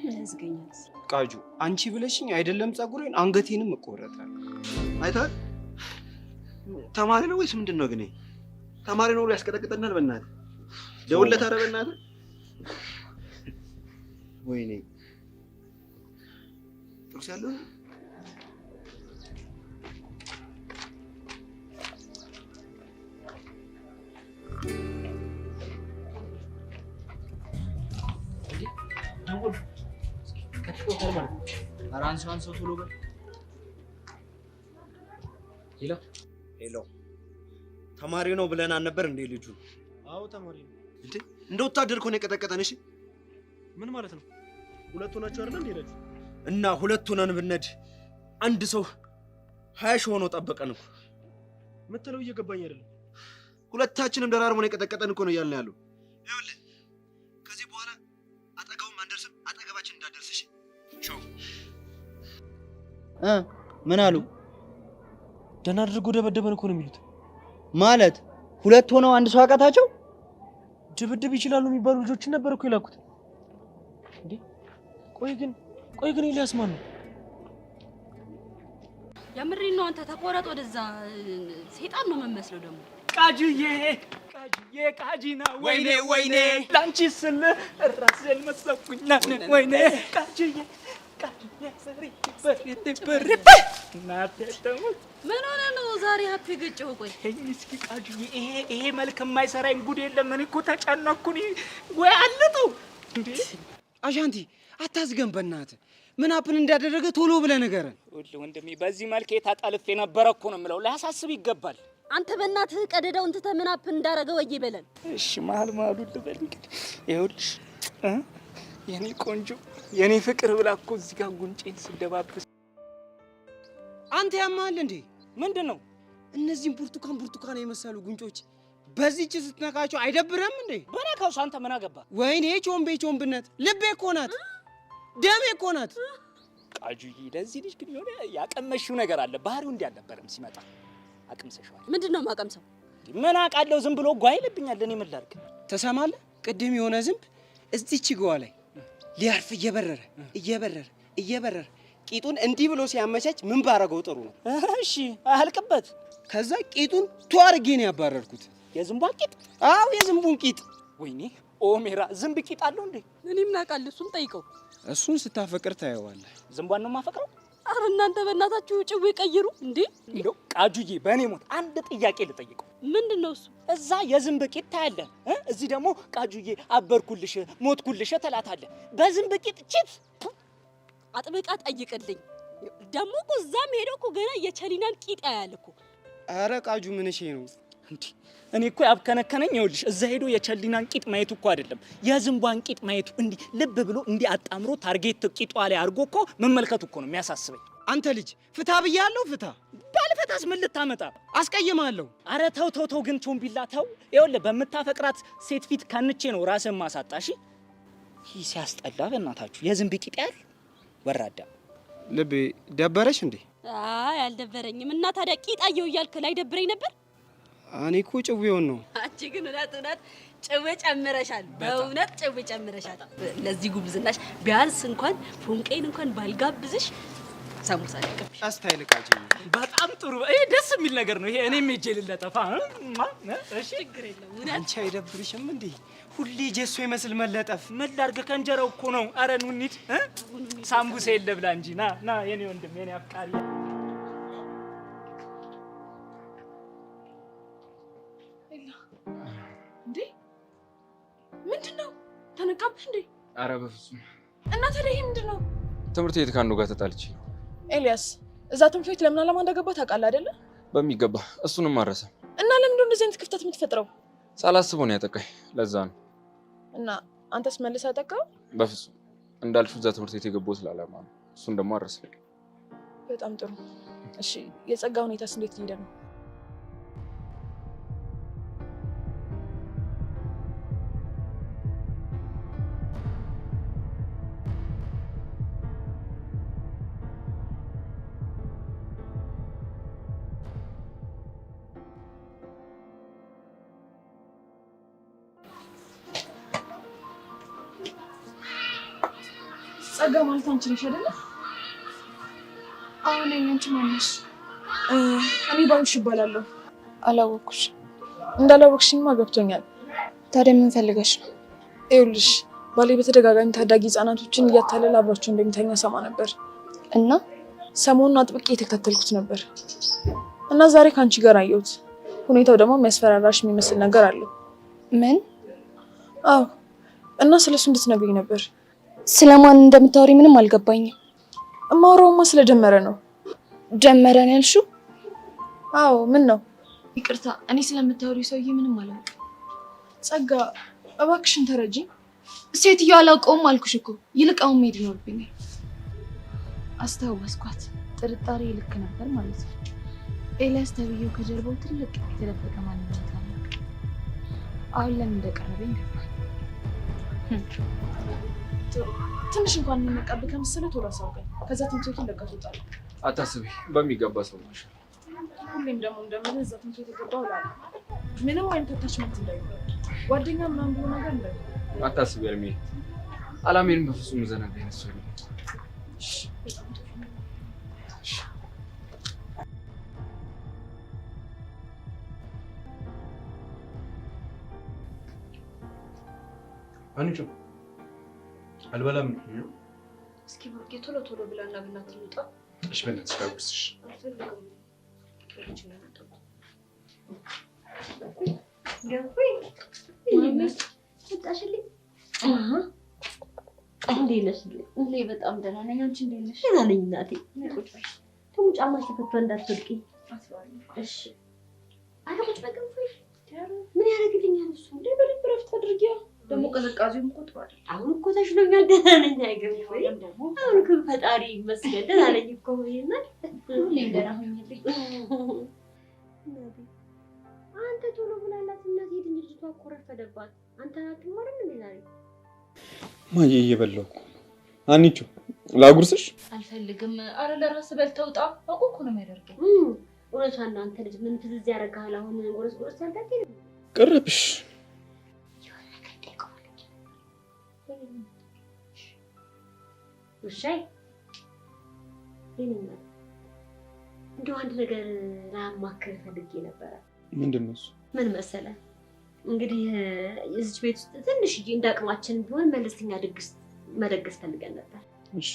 ምን ያዝገኛል? ቃጁ አንቺ ብለሽኝ አይደለም ጸጉሬን አንገቴንም እቆረጣለሁ። አይታል ተማሪ ነው ወይስ ምንድን ነው? ግን ተማሪ ነው ብሎ ያስቀጠቅጠናል። በእናትህ ደውለት። ኧረ በእናትህ ወይኔ ጥርስ ያለው ደውል ከተቆጠረ ማለት ነው። ኧረ አንሳው ቶሎ በል። ሄሎ ሄሎ፣ ተማሪ ነው ብለን አልነበር እንዴ ልጁ? አዎ ተማሪ ነው። እንዴ እንደ ወታደር እኮ ነው የቀጠቀጠን። እሺ ምን ማለት ነው? ሁለት ሆናችሁ አይደል እንዴ ሄዳችሁ? እና ሁለት ሆነን ብነድ አንድ ሰው 20 ሺህ ሆኖ ጠበቀን እኮ። ምትለው እየገባኝ አይደለም። ሁለታችንም ደራርቦን የቀጠቀጠን እኮ ነው እያልን ያለው። ይኸውልህ ከዚህ በኋላ አጠገቡም አንደርስም፣ አጠገባችን እንዳደርስሽ ሾው ምን አሉ? ደህና አድርጎ ደበደበን እኮ ነው የሚሉት። ማለት ሁለት ሆነው አንድ ሰው አቃታቸው? ድብድብ ይችላሉ የሚባሉ ልጆችን ነበር እኮ የላኩት። እንዴ ቆይ ግን ኤልያስ ማን ነው? የምሬን ነው። አንተ ተቆረጥ ወደዛ። ሰይጣን ነው የምመስለው ደግሞ። ቃጂዬ ቃጂና ወይኔ ላንቺ ስል ራሴን መሰኩኝ። ወይኔ ቃጂዬ ሰሪ በርበርበ እናቴ ተሞት። ምን ሆነ ነው ዛሬ ሀፒ ገጨው? ቆይ እስኪ ቃጂዬ ይሄ መልክ የማይሰራኝ ጉድ የለም። እኔ እኮ ተጨነኩኝ። ወይ አልጠው እንዴ አሻንቲ አታዝገን በእናትህ። ምን አፕን እንዳደረገ ቶሎ ብለህ ንገረን። ወንድሜ በዚህ መልክ የታጣልፍ የነበረ እኮ ነው የምለው። ላያሳስብ ይገባል። አንተ በእናትህ ቀደዳውን ትተህ ምን አፕን እንዳደረገ ወይ በለን። እሺ መሀል ልበል እንግዲህ። ይኸውልሽ የኔ ቆንጆ የኔ ፍቅር ብላ እኮ እዚህ ጋር ጉንጬን ስደባብስ። አንተ ያማል እንዴ? ምንድን ነው እነዚህም ብርቱካን የመሰሉ ጉንጮች በዚህች ስትነካቸው አይደብረም እንዴ? በነካውስ አንተ ምን አገባ? ወይኔ ቾምቤነት ልቤ እኮ ናት፣ ደሜ እኮ ናት። ቃጁዬ ለዚህ ልጅ ግን የሆነ ያቀመሽው ነገር አለ። ባህሪው እንዲህ አልነበረም ሲመጣ። አቅምሰሽዋል። ምንድን ነው የማቀምሰው? ምን አውቃለሁ። ዝም ብሎ ጓይ ይልብኛል። እኔ ምን ላድርግ? ተሰማለህ? ቅድም የሆነ ዝንብ እዚች ገዋ ላይ ሊያርፍ እየበረረ ቂጡን እንዲህ ብሎ ሲያመቻች ምን ባረገው ጥሩ ነው? እሺ አልቅበት። ከዛ ቂጡን ቷርጌ ነው ያባረርኩት። የዝንቧን ቂጥ? አዎ የዝንቡን ቂጥ። ወይኔ ኦሜራ ዝንብ ቂጥ አለው እንዴ? እኔም ናቃል። እሱን ጠይቀው። እሱን ስታፈቅር ታየዋለህ። ዝንቧን ነው የማፈቅረው? አረ እናንተ በእናታችሁ ጭዌ ቀይሩ እንዴ! እንደው ቃጁዬ በእኔ ሞት አንድ ጥያቄ ልጠይቀው። ምንድነው እሱ? እዛ የዝንብ ቂጥ ታያለህ፣ እዚህ ደግሞ ቃጁዬ አበርኩልሽ ሞትኩልሽ ተላታለህ። በዝንብ ቂጥ ቺት አጥብቃ ጠይቅልኝ። ደግሞ እኮ እዛም ሄደው እኮ ገና የቸሊናን ቂጥ ያያል እኮ። አረ ቃጁ ምን እሺ ነው እንዴ? እኔ እኮ ያብከነከነኝ ይኸውልሽ፣ እዛ ሄዶ የቸሊናን ቂጥ ማየቱ እኮ አይደለም የዝንቧን ቂጥ ማየቱ። እንዲህ ልብ ብሎ እንዲህ አጣምሮ ታርጌት ቂጧ ላይ አድርጎ እኮ መመልከቱ እኮ ነው የሚያሳስበኝ። አንተ ልጅ ፍታ ብያለሁ፣ ፍታ። ባልፈታስ ምን ልታመጣ? አስቀይማለሁ። አረ ተው ግን ቾምቢላ ተው። ይኸውልህ በምታፈቅራት ሴት ፊት ካንቼ ነው ራስን ማሳጣሽ። ይህ ሲያስጠላ በእናታችሁ። የዝንብ ቂጥ ያል ወራዳ። ልቤ ደበረሽ እንዴ? አይ አልደበረኝም። እና ታዲያ ቂጣየው እያልክ ላይ ደብረኝ ነበር? እኔ እኮ ጭዌውን ነው። አንቺ ግን እውነት ጭዌ ጨምረሻል። በእውነት ጭዌ ጨምረሻል። ለዚህ ጉብዝናሽ ቢያንስ እንኳን ፎንቄን እንኳን ባልጋብዝሽ ሳሙሳ ልቀብሽ። አስታይ ልቃጂ። በጣም ጥሩ። ይሄ ደስ የሚል ነገር ነው። ይሄ እኔም ሄጄ ልለጠፋ። እሺ ችግር የለም። አንቺ አይደብርሽም እንዴ ሁሌ ጀሶ ይመስል መለጠፍ? ምን ላድርግ ከእንጀራው እኮ ነው። አረ ኑ እንሂድ። ሳምቡሳ የለ ብላ እንጂ ና የኔ ወንድም የኔ አፍቃሪ። እንዴ ምንድነው? ተነቃብህ እንዴ? አረ በፍጹም። እና ታዲያ ይሄ ምንድነው? ትምህርት ቤት ከአንዱ ጋር ተጣልቼ ነው። ኤልያስ እዛ ትምህርት ቤት ለምን አላማ እንደገባ ታውቃለህ አይደለ? በሚገባ እሱንም አረሰ። እና ለምንድነው እንደዚህ አይነት ክፍተት የምትፈጥረው? ሳላስበው ነው ያጠቃኝ። ለዛ ነው። እና አንተስ መልሰህ አጠቃው? በፍጹም እንዳልሽው እዛ ትምህርት ቤት የገባሁት ለዓላማ ነው። እሱን ደግሞ አረሰ። በጣም ጥሩ። እሺ የጸጋ ሁኔታስ እንዴት እየሄደ ነው? ጸጋ ማለት አንቺ ነሽ አይደለ? አዎ ነኝ። አንቺ ማን ነሽ? እኔ ባዩሽ እባላለሁ። አላወኩሽ። እንዳላወቅሽኝማ ገብቶኛል። ታዲያ ምን ፈልገሽ ነው? ይኸውልሽ ባሌ በተደጋጋሚ ታዳጊ ህጻናቶችን እያታለለ አብሯቸው እንደሚተኛ ሰማ ነበር እና ሰሞኑን አጥብቄ የተከታተልኩት ነበር እና ዛሬ ከአንቺ ጋር አየሁት። ሁኔታው ደግሞ የሚያስፈራራሽ የሚመስል ነገር አለው። ምን? አዎ። እና ስለሱ እንድትነግሪኝ ነበር። ስለማን እንደምታወሪ ምንም አልገባኝም። እማወራውማ ስለጀመረ ነው። ጀመረ ነው ያልሽው? አዎ። ምን ነው? ይቅርታ፣ እኔ ስለምታወሪው ሰውዬ ምንም አላውቅም። ጸጋ እባክሽን ተረጂኝ። ሴትዮዋ አላውቀውም አልኩሽ እኮ። ይልቅ አሁን መሄድ ይኖርብኛል። አስታወስኳት። ጥርጣሬ ልክ ነበር ማለት ነው። ኤልያስ ተብዬው ከጀርባው ትልቅ የተደበቀ ማንነት አለ። አሁን ለምን እንደቀረበኝ ገባኝ። ትንሽ እንኳን የሚነቃብህ ከመሰለ ቶሎ አሳውቀኝ። ከዛ ትምህርት ቤቱን ለቀህ ትወጣለህ። አታስቢ፣ በሚገባ ሰው ነሽ። ሁሌም ደግሞ እንደምን እዛ ትምህርት ቤት የገባው እላለሁ። ምንም አይነት አታችመንት እንዳይኖር ጓደኛ ምናምን ብሎ ነገር እንዳይኖር አታስቢ። እርሜ አላሜንም በፍጹም ዘነጋ አይነት ሰው ነው። አንቺ አልበላም። እስኪ ብሩኬ ቶሎ ቶሎ ብላና በእናትህ ልውጣ። እሺ በእናትሽ ጋብዝሽ። እንዴት ነሽ? እኔ በጣም ደህና ነኝ። አንቺ እንዴት ነሽ? ደህና ነኝ እናቴ። ደግሞ ጫማሽ ተፈቶ እንዳትወድቂ። እሺ አረ ቁጭ በይ። ምን ያደርግልኛል እሱ? እንደ በልብ ረፍት አድርጊያ። ደግሞ ቅዝቃዜውም እኮ ጥሩ አይደል? አሁን እኮ ተሽሎኛል፣ ደህና ነኝ። አይገርምሽ ወይ? አሁን እኮ ፈጣሪ ይመስገን ደህና ነኝ እኮ። ይሄናል ሁሌም ደህና ሆኜልኝ። አንተ ቶሎ ብላላት እናቴ። ልጅቷ እኮ ረፈደባት። አንተ አትማርም እንዴ ዛሬ? ማዬ እየበላሁ እኮ። አንቺ ላጉርስሽ? አልፈልግም። አረ ለራስህ በልተህ ውጣ። አውቆ እኮ ነው የሚያደርገው። እውነቷን ነው። አንተ ልጅ ምን ትዝ ያደርግሃል? አሁን ጎረስ ጎረስ ያልታከለ ቀረብሽ። ውሻይ ይሄን እንደው አንድ ነገር ላማክር ፈልጌ ነበረ። ምንድን ነው እሱ? ምን መሰለህ እንግዲህ እዚህ ቤት ውስጥ ትንሽዬ እንዳቅማችን ቢሆን መለስተኛ ድግስ መደገስ ፈልገን ነበር። እሺ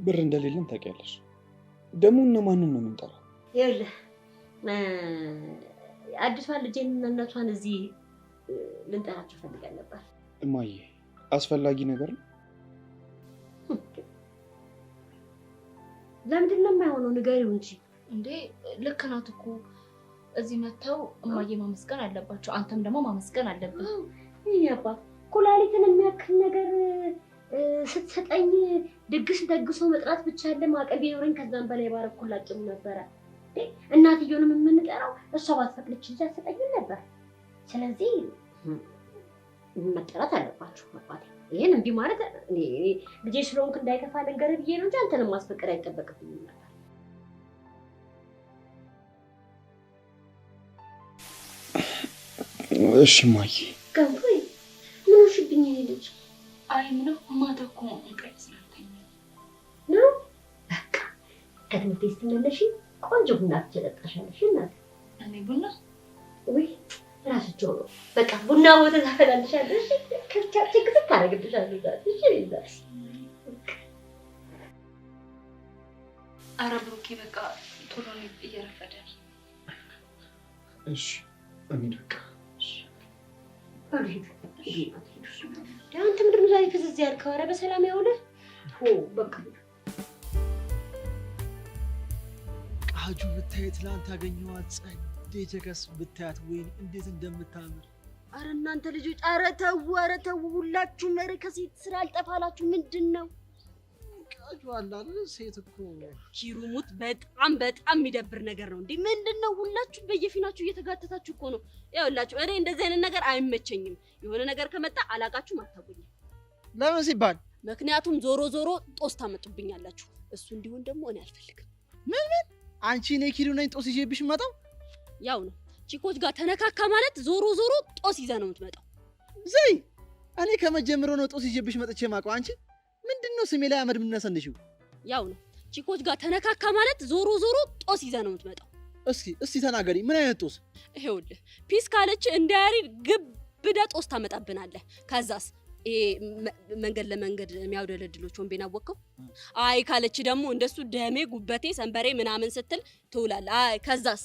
ብር እንደሌለን ታውቂያለሽ። ደግሞ እነማንን ነው የምንጠራው? ይኸውልህ አዲሷን ልጄን እናቷን እዚህ ልንጠራቸው ፈልገን ነበር። እማዬ አስፈላጊ ነገር ነው። ለምንድን ነው የማይሆነው? ንገሪው እንጂ። እንዴ ልክ ናት እኮ እዚህ መተው እማዬ ማመስገን አለባቸው። አንተም ደግሞ ማመስገን አለብህ። ይሄ አባት ኩላሊትን የሚያክል ነገር ስትሰጠኝ ድግስ ደግሶ መጥራት ብቻ አይደለም አቅም ቢኖረኝ ከዛም በላይ ባረኩላችሁ ነበረ። እናትየውንም የምንጠራው እሷ ባትፈቅድች ልጅ አትሰጠኝም ነበር። ስለዚህ መጠራት አለባችሁ አባቴ። ይሄን እንዲህ ማለት ልጄ ስለሆንክ እንዳይከፋ ልንገርህ ብዬ ነው እንጂ አንተንም ማስፈቀድ አይጠበቅብኝም ነበር። እሺ ማዬ። ገንፎይ ምን ሆንሽብኝ? ይሄ ልጅ አይ ምነው ማታ እኮ እንቅልፍ ስላልተኛ ነው። በቃ ከትምህርት ቤት ስትመለሺ ቆንጆ ቡና ትጠጣሻለሽ እናት። እኔ ቡና ወይ ራስቸው ነው። በቃ ቡና ወተ ታፈላልሻለሽ። ከቻች ክትት ታረግልሻለሽ። እሺ ይዛስ ኧረ ብሩኬ በቃ ቶሎ እየረፈደ ነው። እሺ አሚን በቃ አንተ ምንድን ነው ዛሬ ፍዝዝ ያልከው? ኧረ በሰላም ያውልህ። በቃ ቃጁ ብታይ ትላንት ያገኘኋት ጸዴ ጀገስ ብታያት ወይኔ እንዴት እንደምታምር። ኧረ እናንተ ልጆች ኧረ ተው ሁላችሁም። ኧረ ከሴት ስራ አልጠፋላችሁ። ምንድን ነው ቃጁ አለ አይደል? ሴት እኮ ሂሩሙት በጣም የሚደብር ነገር ነው እንዴ! ምንድን ነው ሁላችሁ በየፊናችሁ እየተጋተታችሁ እኮ ነው። ያውላችሁ እኔ እንደዚህ አይነት ነገር አይመቸኝም። የሆነ ነገር ከመጣ አላቃችሁም አታውቁኝ። ለምን ሲባል? ምክንያቱም ዞሮ ጦስ ታመጡብኛላችሁ። እሱ እንዲሆን ደግሞ እኔ አልፈልግም። ምን አንቺ እኔ ኪሩ ነኝ ጦስ ይዤብሽ መጣው? ያው ነው ቺኮች ጋር ተነካካ ማለት ዞሮ ጦስ ይዘህ ነው የምትመጣው። ዘይ እኔ ከመጀመሩ ነው ጦስ ይዤብሽ መጥቼ ማውቀው። አንቺ ምንድነው ስሜ ላይ አመድ ምነሰንሽው? ያው ነው ቺኮች ጋር ተነካካ ማለት ዞሮ ጦስ ይዘህ ነው የምትመጣው። እስቲ ተናገሪ፣ ምን አይነት ጦስ? ይኸውልህ ፒስ ካለች እንደ ያሬድ ግብደ ጦስ ታመጣብናለህ። ከዛስ መንገድ ለመንገድ የሚያውደለድሎች ወንቤን አወቀው። አይ ካለች ደግሞ እንደሱ ደሜ ጉበቴ ሰንበሬ ምናምን ስትል ትውላለህ። አይ ከዛስ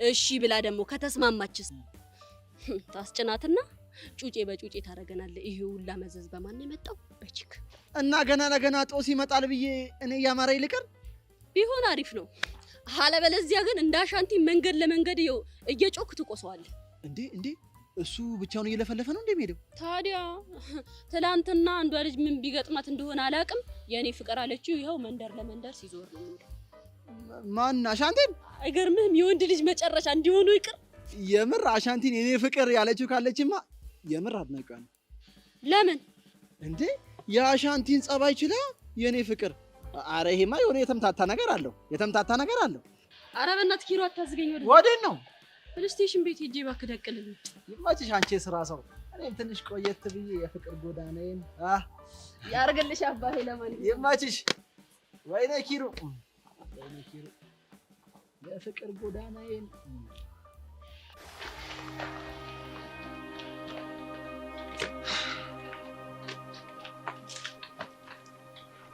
እሺ ብላ ደግሞ ከተስማማችስ ታስጭናትና ጩጬ በጩጬ ታረገናለህ። ይሄ ሁላ መዘዝ በማን የመጣው? በቺክ እና ገና ለገና ጦስ ይመጣል ብዬ እኔ ያማረኝ ልቀር? ቢሆን አሪፍ ነው። አለበለዚያ ግን እንዳሻንቲ መንገድ ለመንገድ እየጮክ ትቆሰዋለህ። እንዴ እሱ ብቻውን እየለፈለፈ ነው እንደሚሄደው? ታዲያ ትላንትና አንዷ ልጅ ምን ቢገጥማት እንደሆነ አላውቅም፣ የኔ ፍቅር አለችው። ይኸው መንደር ለመንደር ሲዞር ነው የሚለው። ማን አሻንቲን? አይገርምህም? የወንድ ልጅ መጨረሻ እንዲሆኑ ይቅር። የምር አሻንቲን የኔ ፍቅር ያለችው ካለችማ የምር አድናቂዋ ነው። ለምን እንዴ የአሻንቲን ጸባይ ችላ የኔ ፍቅር። አረ ይሄማ የሆነ የተምታታ ነገር አለው። አረ በእናትህ ኪሮ አታዝገኝ። ወዴት ነው? ፕሌይስቴሽን ቤት ሄጄ እባክህ ደቅልልኝ። ይመችሽ አንቺ የሥራ ሰው። እኔም ትንሽ ቆየት ብዬ የፍቅር ጎዳናዬን ያርግልሽ አባቴ። ለማንኛውም ይመችሽ። ወይኔ ኪሩ የፍቅር ጎዳናዬን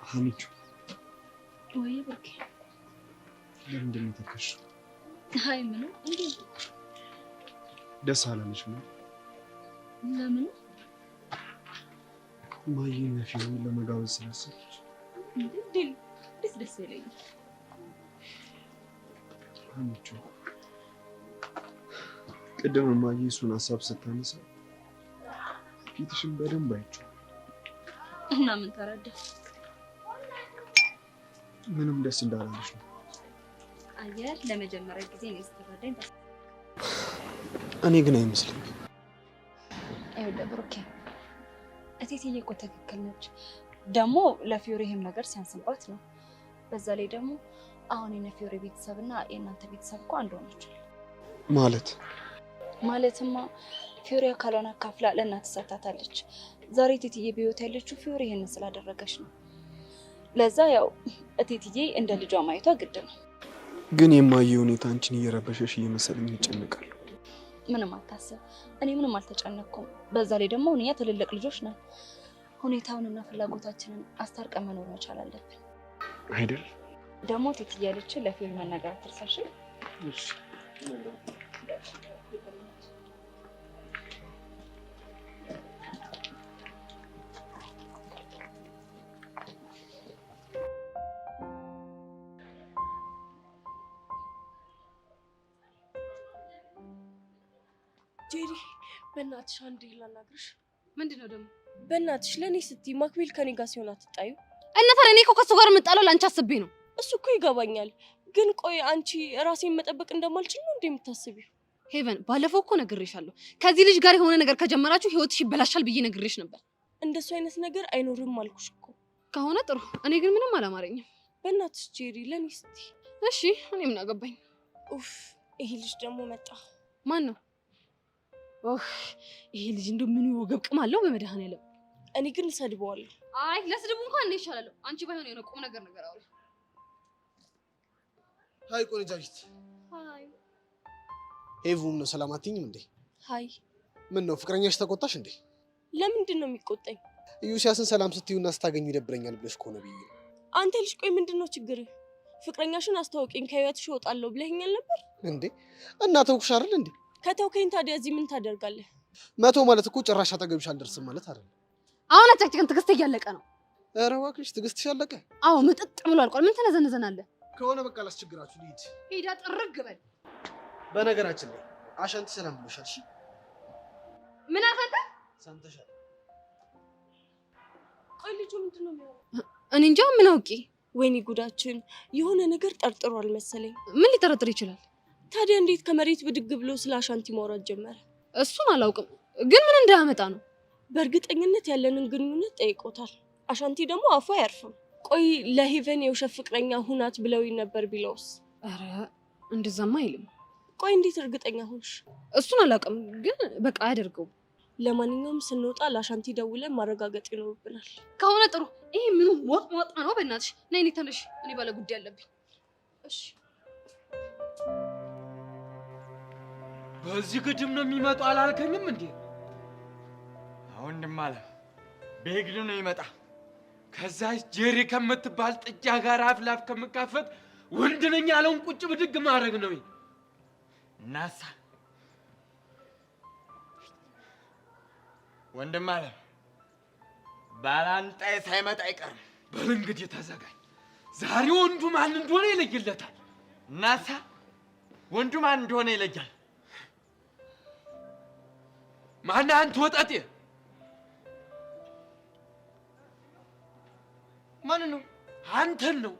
ሀኒቹ ወይ ብሩኬ ለምንድን ነው የተከሽው? አይ ምንም እንዴ ደስ አላለሽም? ለምን? ማየና ፊልም ለመጋበዝ ስላሰብሽ እንዴ ደስ ይለኛል። ሀኒቹ ቅድም ማየ እሱን ሀሳብ ስታነሳ ፊትሽን በደንብ አይቼው እና ምን ተረዳ? ምንም ደስ እንዳላለሽ ነው። አየር ለመጀመሪያ ጊዜ ነው ስትረዳኝ። እኔ ግን አይመስልኝም። አይወደ ብሩኬ እቴትዬ እኮ ትክክል ነች። ደግሞ ለፊዮሪ ይሄም ነገር ሲያንስባት ነው። በዛ ላይ ደግሞ አሁን የፊዮሪ ቤተሰብና የእናንተ ቤተሰብ እኮ አንድ ሆናችሁ ማለትማ ፊዮሪ አካሏን አካፍላ ለእናት ሰጣታለች። ዛሬ እቴትዬ በህይወት ያለችው ፊዮሪ ይሄንን ስላደረገች ነው። ለዛ ያው እቴትዬ እንደ ልጇ ማየቷ ግድ ነው። ግን የማየ ሁኔታ አንቺን እየረበሸሽ እየመሰለኝ ይጨንቃል። ምንም አታስብ፣ እኔ ምንም አልተጨነቅኩም። በዛ ላይ ደግሞ እኛ ትልልቅ ልጆች ነን። ሁኔታውንና ፍላጎታችንን አስታርቀን መኖር መቻል አለብን አይደል? ደግሞ እቴትዬ ያለችን ለፊዮሪ መናገር አትርሳሽ። እሺ ጄሪ በእናትሽ አንዴ ላናግርሽ። ምንድነው ደግሞ? በእናትሽ ለኔ ስትይ ማክቤል ከኔ ጋር ሲሆን አትጣዩ። እና ታዲያ እኔ እኮ ከሱ ጋር የምጣለው ላንቺ አስቤ ነው። እሱ እኮ ይገባኛል፣ ግን ቆይ አንቺ ራሴን መጠበቅ እንደማልችል ነው እንዴ የምታስቢው? ሄቨን ባለፈው እኮ ነግሬሻለሁ። ከዚህ ልጅ ጋር የሆነ ነገር ከጀመራችሁ ህይወትሽ ይበላሻል ብዬ ነግሬሽ ነበር። እንደሱ አይነት ነገር አይኖርም አልኩሽ እኮ። ከሆነ ጥሩ፣ እኔ ግን ምንም አላማረኝም። በእናትሽ ጄሪ ለኔ ስትይ። እሺ እኔ ምን አገባኝ? ኡፍ ይሄ ልጅ ደግሞ መጣ። ማን ነው? ኦህ ይሄ ልጅ እንደው ምን ወገብ ቅም አለው በመድኃኔዓለም። እኔ ግን እሰድበዋለሁ። አይ ለስድቡ እንኳን እኔ ይሻላለሁ። አንቺ ባይሆን የሆነ ቁም ነገር አውሪ። ሃይ ቆንጃጅት። ሃይ ሄቭም ነው ሰላም አትይኝም እንዴ? ሃይ ምን ነው ፍቅረኛሽ ተቆጣሽ እንዴ? ለምንድን ነው የሚቆጣኝ? ኢዩሲያስን ሰላም ስትዩና ስታገኙ ይደብረኛል ብለሽ ከሆነ ብዬ። አንተ ልጅ ቆይ ምንድን ነው ችግርህ? ፍቅረኛሽን አስተዋውቂኝ ከህይወትሽ እወጣለሁ ብለኸኛል ነበር እንዴ? እና ተውኩሽ አይደል እንዴ? ከተውከኝ ታዲያ እዚህ ምን ታደርጋለህ? መቶ ማለት እኮ ጭራሽ አጠገብሽ አልደርስም ማለት አይደል? አሁን አጨቅጭቅን ትዕግስት እያለቀ ነው። ኧረ እባክሽ ትዕግስትሽ አለቀ? አዎ ምጥጥ ብሎ አልቋል። ምን ተነዘነዘናለህ? ከሆነ በቃ ላስቸግራችሁ ልሂድ። ሄዳ ጥርግ በል። በነገራችን ላይ አሻንቲ ሰላም ብሎሻል። እሺ ምን አፈንተ? ሰምተሻል? ቆይ ልጁ ምንድን ነው የሚሆነው? እኔ እንጃ ምን አውቄ። ወይኔ ጉዳችን፣ የሆነ ነገር ጠርጥሯል መሰለኝ። ምን ሊጠረጥር ይችላል? ታዲያ እንዴት ከመሬት ብድግ ብሎ ስለ አሻንቲ ማውራት ጀመረ? እሱን አላውቅም፣ ግን ምን እንዳያመጣ ነው። በእርግጠኝነት ያለንን ግንኙነት ጠይቆታል። አሻንቲ ደግሞ አፏ አያርፍም። ቆይ ለሄቨን የውሸት ፍቅረኛ ሁናት ብለውኝ ነበር ቢለውስ? ኧረ እንደዛማ አይልም። ቆይ እንዴት እርግጠኛ ሆንሽ? እሱን አላውቅም፣ ግን በቃ አያደርገውም። ለማንኛውም ስንወጣ ለአሻንቲ ደውለን ማረጋገጥ ይኖርብናል። ከሆነ ጥሩ። ይሄ ምኑ ሞጥ ሞጥ ነው? በእናትሽ ነይ፣ እኔ ተነሽ፣ እኔ ባለ ጉዳይ አለብኝ። እሺ በዚህ ግድም ነው የሚመጣው አላልከኝም እንዴ? ወንድም አለ በግድ ነው ይመጣ። ከዛ ጄሪ ከምትባል ጥጃ ጋር አፍላፍ ከምካፈት ወንድ ነኝ ያለውን ቁጭ ብድግ ማድረግ ነው። እናሳ ወንድም አለ ባላንጣይ ሳይመጣ አይቀርም። በል እንግዲህ ተዘጋጅ። ዛሬ ወንዱ ማን እንደሆነ ይለይለታል። እናሳ ወንዱ ማን እንደሆነ ይለያል። ማን አንተ ወጣጤ? ማን ነው? አንተን ነው።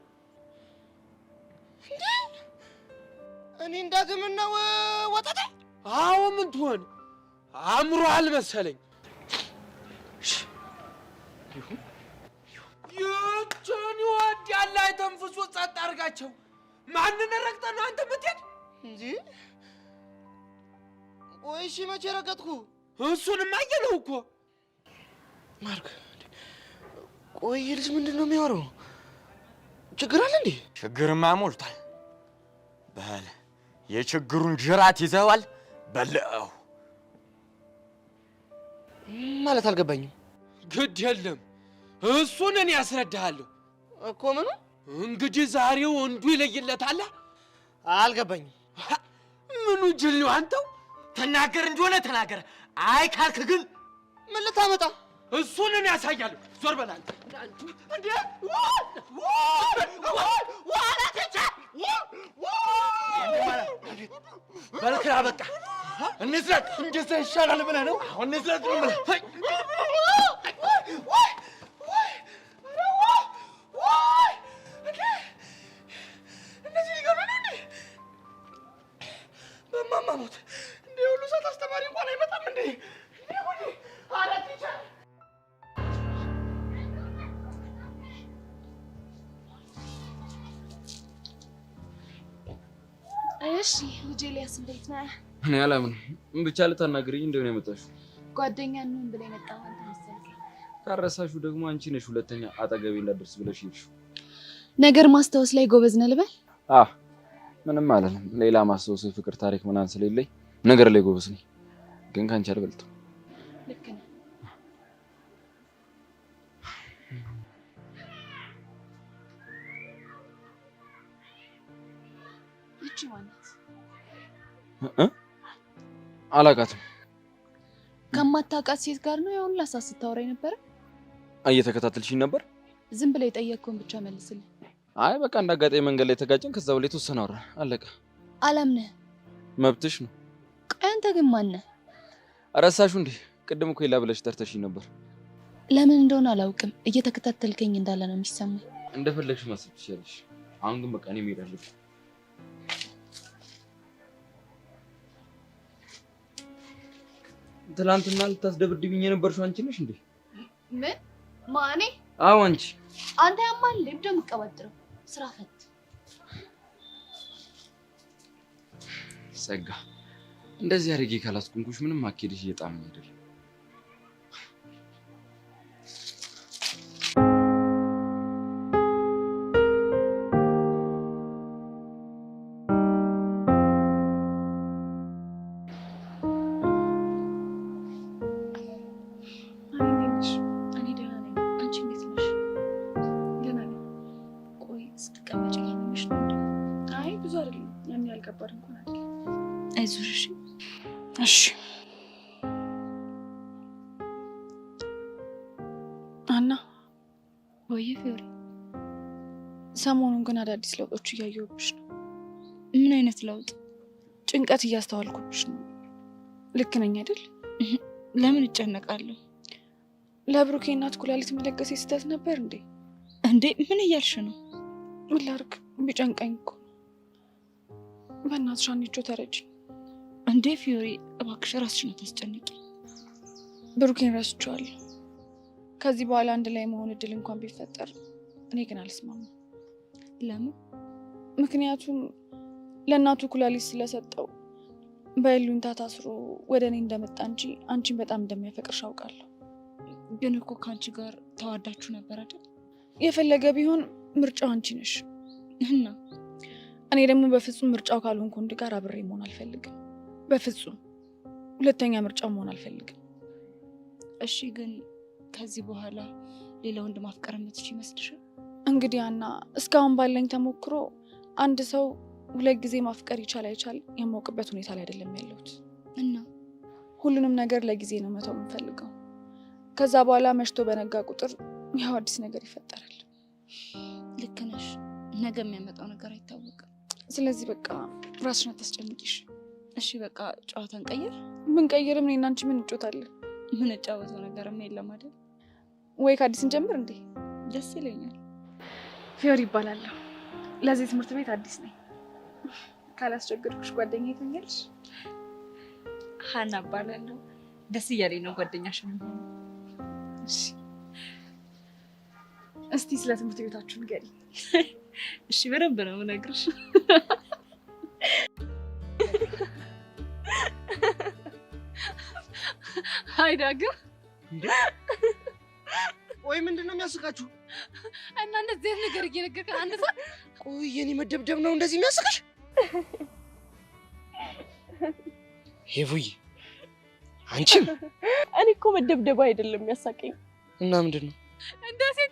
እኔ እንዳግምና ወጣጤ? አዎ ምን ትሆን አምሮሃል መሰለኝ። ይችን ይወድ ያለ አይተንፍሱ ጸጥ አድርጋቸው። ማንን ረግጠህ ነው አንተ የምትሄድ እንጂ? ቆይ እሺ መቼ ረገጥኩ? እሱንማ አየነው እኮ ማርክ። ቆይ ልጅ ምንድን ነው የሚያወራው? ችግር አለ እንዴ? ችግርማ ሞልቷል። በል የችግሩን ጅራት ይዘዋል። በልዐው ማለት አልገባኝም። ግድ የለም እሱን እኔ ያስረዳሃለሁ እኮ። ምኑ? እንግዲህ ዛሬ ወንዱ ይለይለታል። አልገባኝም። ምኑ ጅል ነው አንተው? ተናገር እንደሆነ ተናገር። አይ ካልክ ግን ምን ልታመጣ? እሱን እኔ ያሳያለሁ። ዞር በል አንተ። እንዴ በልክራ በቃ እንዝለቅ። እንደዛ ይሻላል ብለህ ነው? አሁን እንዝለቅ ነው ብለህ በማማሞት እንደ ሁሉ ሰዓት አስተማሪ እንኳን አይመጣም እንዴ? አራት ይቻል። እሺ ልጄ ኤልያስ እንዴት ነህ? እኔ አላምንም። ብቻ ልታናግሪኝ እንደሆነ የመጣሽው? ጓደኛ ነን ብለህ የመጣው አንተ መሰለኝ። ካረሳሹ ደግሞ አንቺ ነሽ ሁለተኛ አጠገቤ እንዳደርስ ብለሽ ይልሽው። ነገር ማስታወስ ላይ ጎበዝ ነህ ልበል? ምንም አለንም። ሌላ ማስታወስ ፍቅር ታሪክ ምናምን ስለሌለኝ ነገር ላይ ጎበዝ ነኝ፣ ግን ካንቺ አልበልጥም። ልክ ነህ። እቺ ማናት? አላውቃትም። ከማታውቃት ሴት ጋር ነው ያሁን ላሳስ ስታወራኝ ነበር? እየተከታተልሽኝ ነበር? ዝም ብለህ የጠየቅኩህን ብቻ መልስልኝ። አይ በቃ እንዳጋጣሚ መንገድ ላይ ተጋጨን። ከዛ በላይ ተወሰነ አወራን፣ አለቀ። አላምንህ። መብትሽ ነው። ቆይ አንተ ግን ማን ነህ? ረሳሹ እንዴ? ቅድም እኮ ይላ ብለሽ ጠርተሽኝ ነበር። ለምን እንደሆነ አላውቅም፣ እየተከታተልከኝ እንዳለ ነው የሚሰማኝ። እንደፈለግሽ ማሰብ ትችያለሽ። አሁን ግን በቃ እኔ መሄድ አለብኝ። ትናንትና ልታስደብድብኝ የነበርሽው አንቺ ነሽ እንዴ? ምን? ማኔ? አዎ አንቺ። አንተ ያማል ልብደ የምትቀባጥረው ስራ ፈት። ጸጋ፣ እንደዚህ አድርጌ ካላስቆምኩሽ ምንም አኬድሽ እየጣመኝ አይደለም። አይዞሽ። እሺ አና ወይ ፊዮሪ፣ ሰሞኑን ግን አዳዲስ ለውጦች እያየሁብሽ ነው። ምን አይነት ለውጥ? ጭንቀት እያስተዋልኩብሽ ነው። ልክ ነኝ አይደል? ለምን እጨነቃለሁ? ለብሩኬ እናት ኩላሊት መለገሴ ስህተት ነበር እንዴ? እንዴ ምን እያልሽ ነው? ምን ላድርግ? ቢጨንቀኝ እኮ። በእናትሽ አንቺ ተረጅኝ። እንዴ ፊዮሪ እባክሽ ራስሽን አታስጨንቂ። ብሩኬን ረስቼዋለሁ። ከዚህ በኋላ አንድ ላይ መሆን እድል እንኳን ቢፈጠር እኔ ግን አልስማማም። ለምን? ምክንያቱም ለእናቱ ኩላሊት ስለሰጠው በይሉኝታ ታስሮ ወደ እኔ እንደመጣ እንጂ አንቺን በጣም እንደሚያፈቅርሽ አውቃለሁ። ግን እኮ ከአንቺ ጋር ተዋዳችሁ ነበር አይደል? የፈለገ ቢሆን ምርጫው አንቺ ነሽ እና እኔ ደግሞ በፍጹም ምርጫው ካልሆንኩ ወንድ ጋር አብሬ መሆን አልፈልግም። በፍጹም ሁለተኛ ምርጫው መሆን አልፈልግም። እሺ ግን ከዚህ በኋላ ሌላ ወንድ ማፍቀር የምትችይ ይመስልሻል? እንግዲህ አና እስካሁን ባለኝ ተሞክሮ አንድ ሰው ሁለት ጊዜ ማፍቀር ይቻል አይቻል የማውቅበት ሁኔታ ላይ አይደለም ያለሁት እና ሁሉንም ነገር ለጊዜ ነው መተው የምፈልገው። ከዛ በኋላ መሽቶ በነጋ ቁጥር ያው አዲስ ነገር ይፈጠራል። ልክ ነሽ። ነገ የሚያመጣው ነገር አይታወቅም። ስለዚህ በቃ ራስሽን አታስጨንቂሽ። እሺ በቃ ጨዋታን ቀይር። ምን ቀይርም? እኔና አንቺ ምን እንጫወታለን? ምን ጫወተው ነገርም የለም አይደል? ወይ ከአዲስ እንጀምር እንዴ? ደስ ይለኛል። ፊዮሪ ይባላለሁ። ለዚህ ትምህርት ቤት አዲስ ነኝ። ካላስቸገርኩሽ ጓደኛዬ ትሆኛለሽ? ሀና እባላለሁ። ደስ እያለኝ ነው ጓደኛሽ ነው። እሺ እስቲ ስለ ትምህርት ቤታችሁ ንገሪኝ። እሺ በደንብ ነው የምነግርሽ። አይዳ ግን ቆይ ምንድን ነው የሚያስቃችሁ? እና እንደዚህ አይነት ነገር እየነገርከን አንድ ሰው ቆይ የኔ መደብደብ ነው እንደዚህ የሚያስቅሽ? ሄቡይ አንቺም? እኔ እኮ መደብደብ አይደለም የሚያሳቀኝ። እና ምንድን ነው? እንደዚህ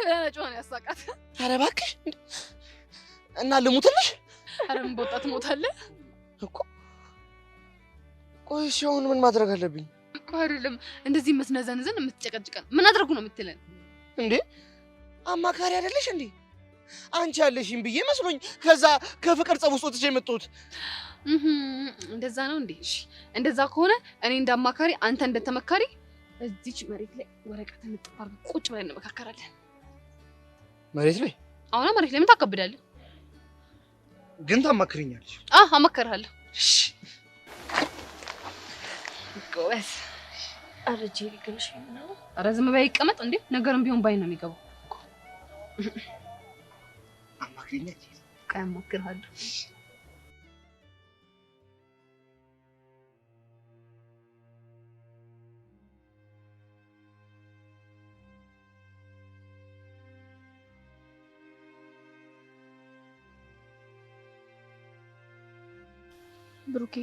ለነጮን ያሳቃት። ኧረ እባክሽ እና ልሙትልሽ? ኧረ ምን በወጣት ሞታለህ እኮ። ቆይ ሲሆን ምን ማድረግ አለብኝ? እኮ አይደለም እንደዚህ የምትነዘንዘን የምትጨቀጭቀን ምን አድርጉ ነው የምትለን እንዴ? አማካሪ አይደለሽ እንዴ? አንቺ ያለሽኝ ብዬ መስሎኝ ከዛ ከፍቅር ጸብ ውስጥ ወጥቼ የመጣሁት። እንደዛ ነው እንዴ? እሺ እንደዛ ከሆነ እኔ እንዳማካሪ አንተ እንደተመካሪ እዚች መሬት ላይ ወረቀት እንጥፋር ቁጭ ብለን እንመካከራለን። መሬት ላይ? አሁን መሬት ላይ ምን ታከብዳለህ? ግን ታማክሪኛለሽ? አማከርሃለሁ። እሺ ጎበዝ። ኧረ ጄሪ ግን እሺ ነው። ኧረ ዝም በይ ይቀመጥ እንዴ። ነገርም ቢሆን ባይ ነው የሚገባው። አማክሪኛለሽ? ቆይ አማክርሃለሁ። ብሩኬ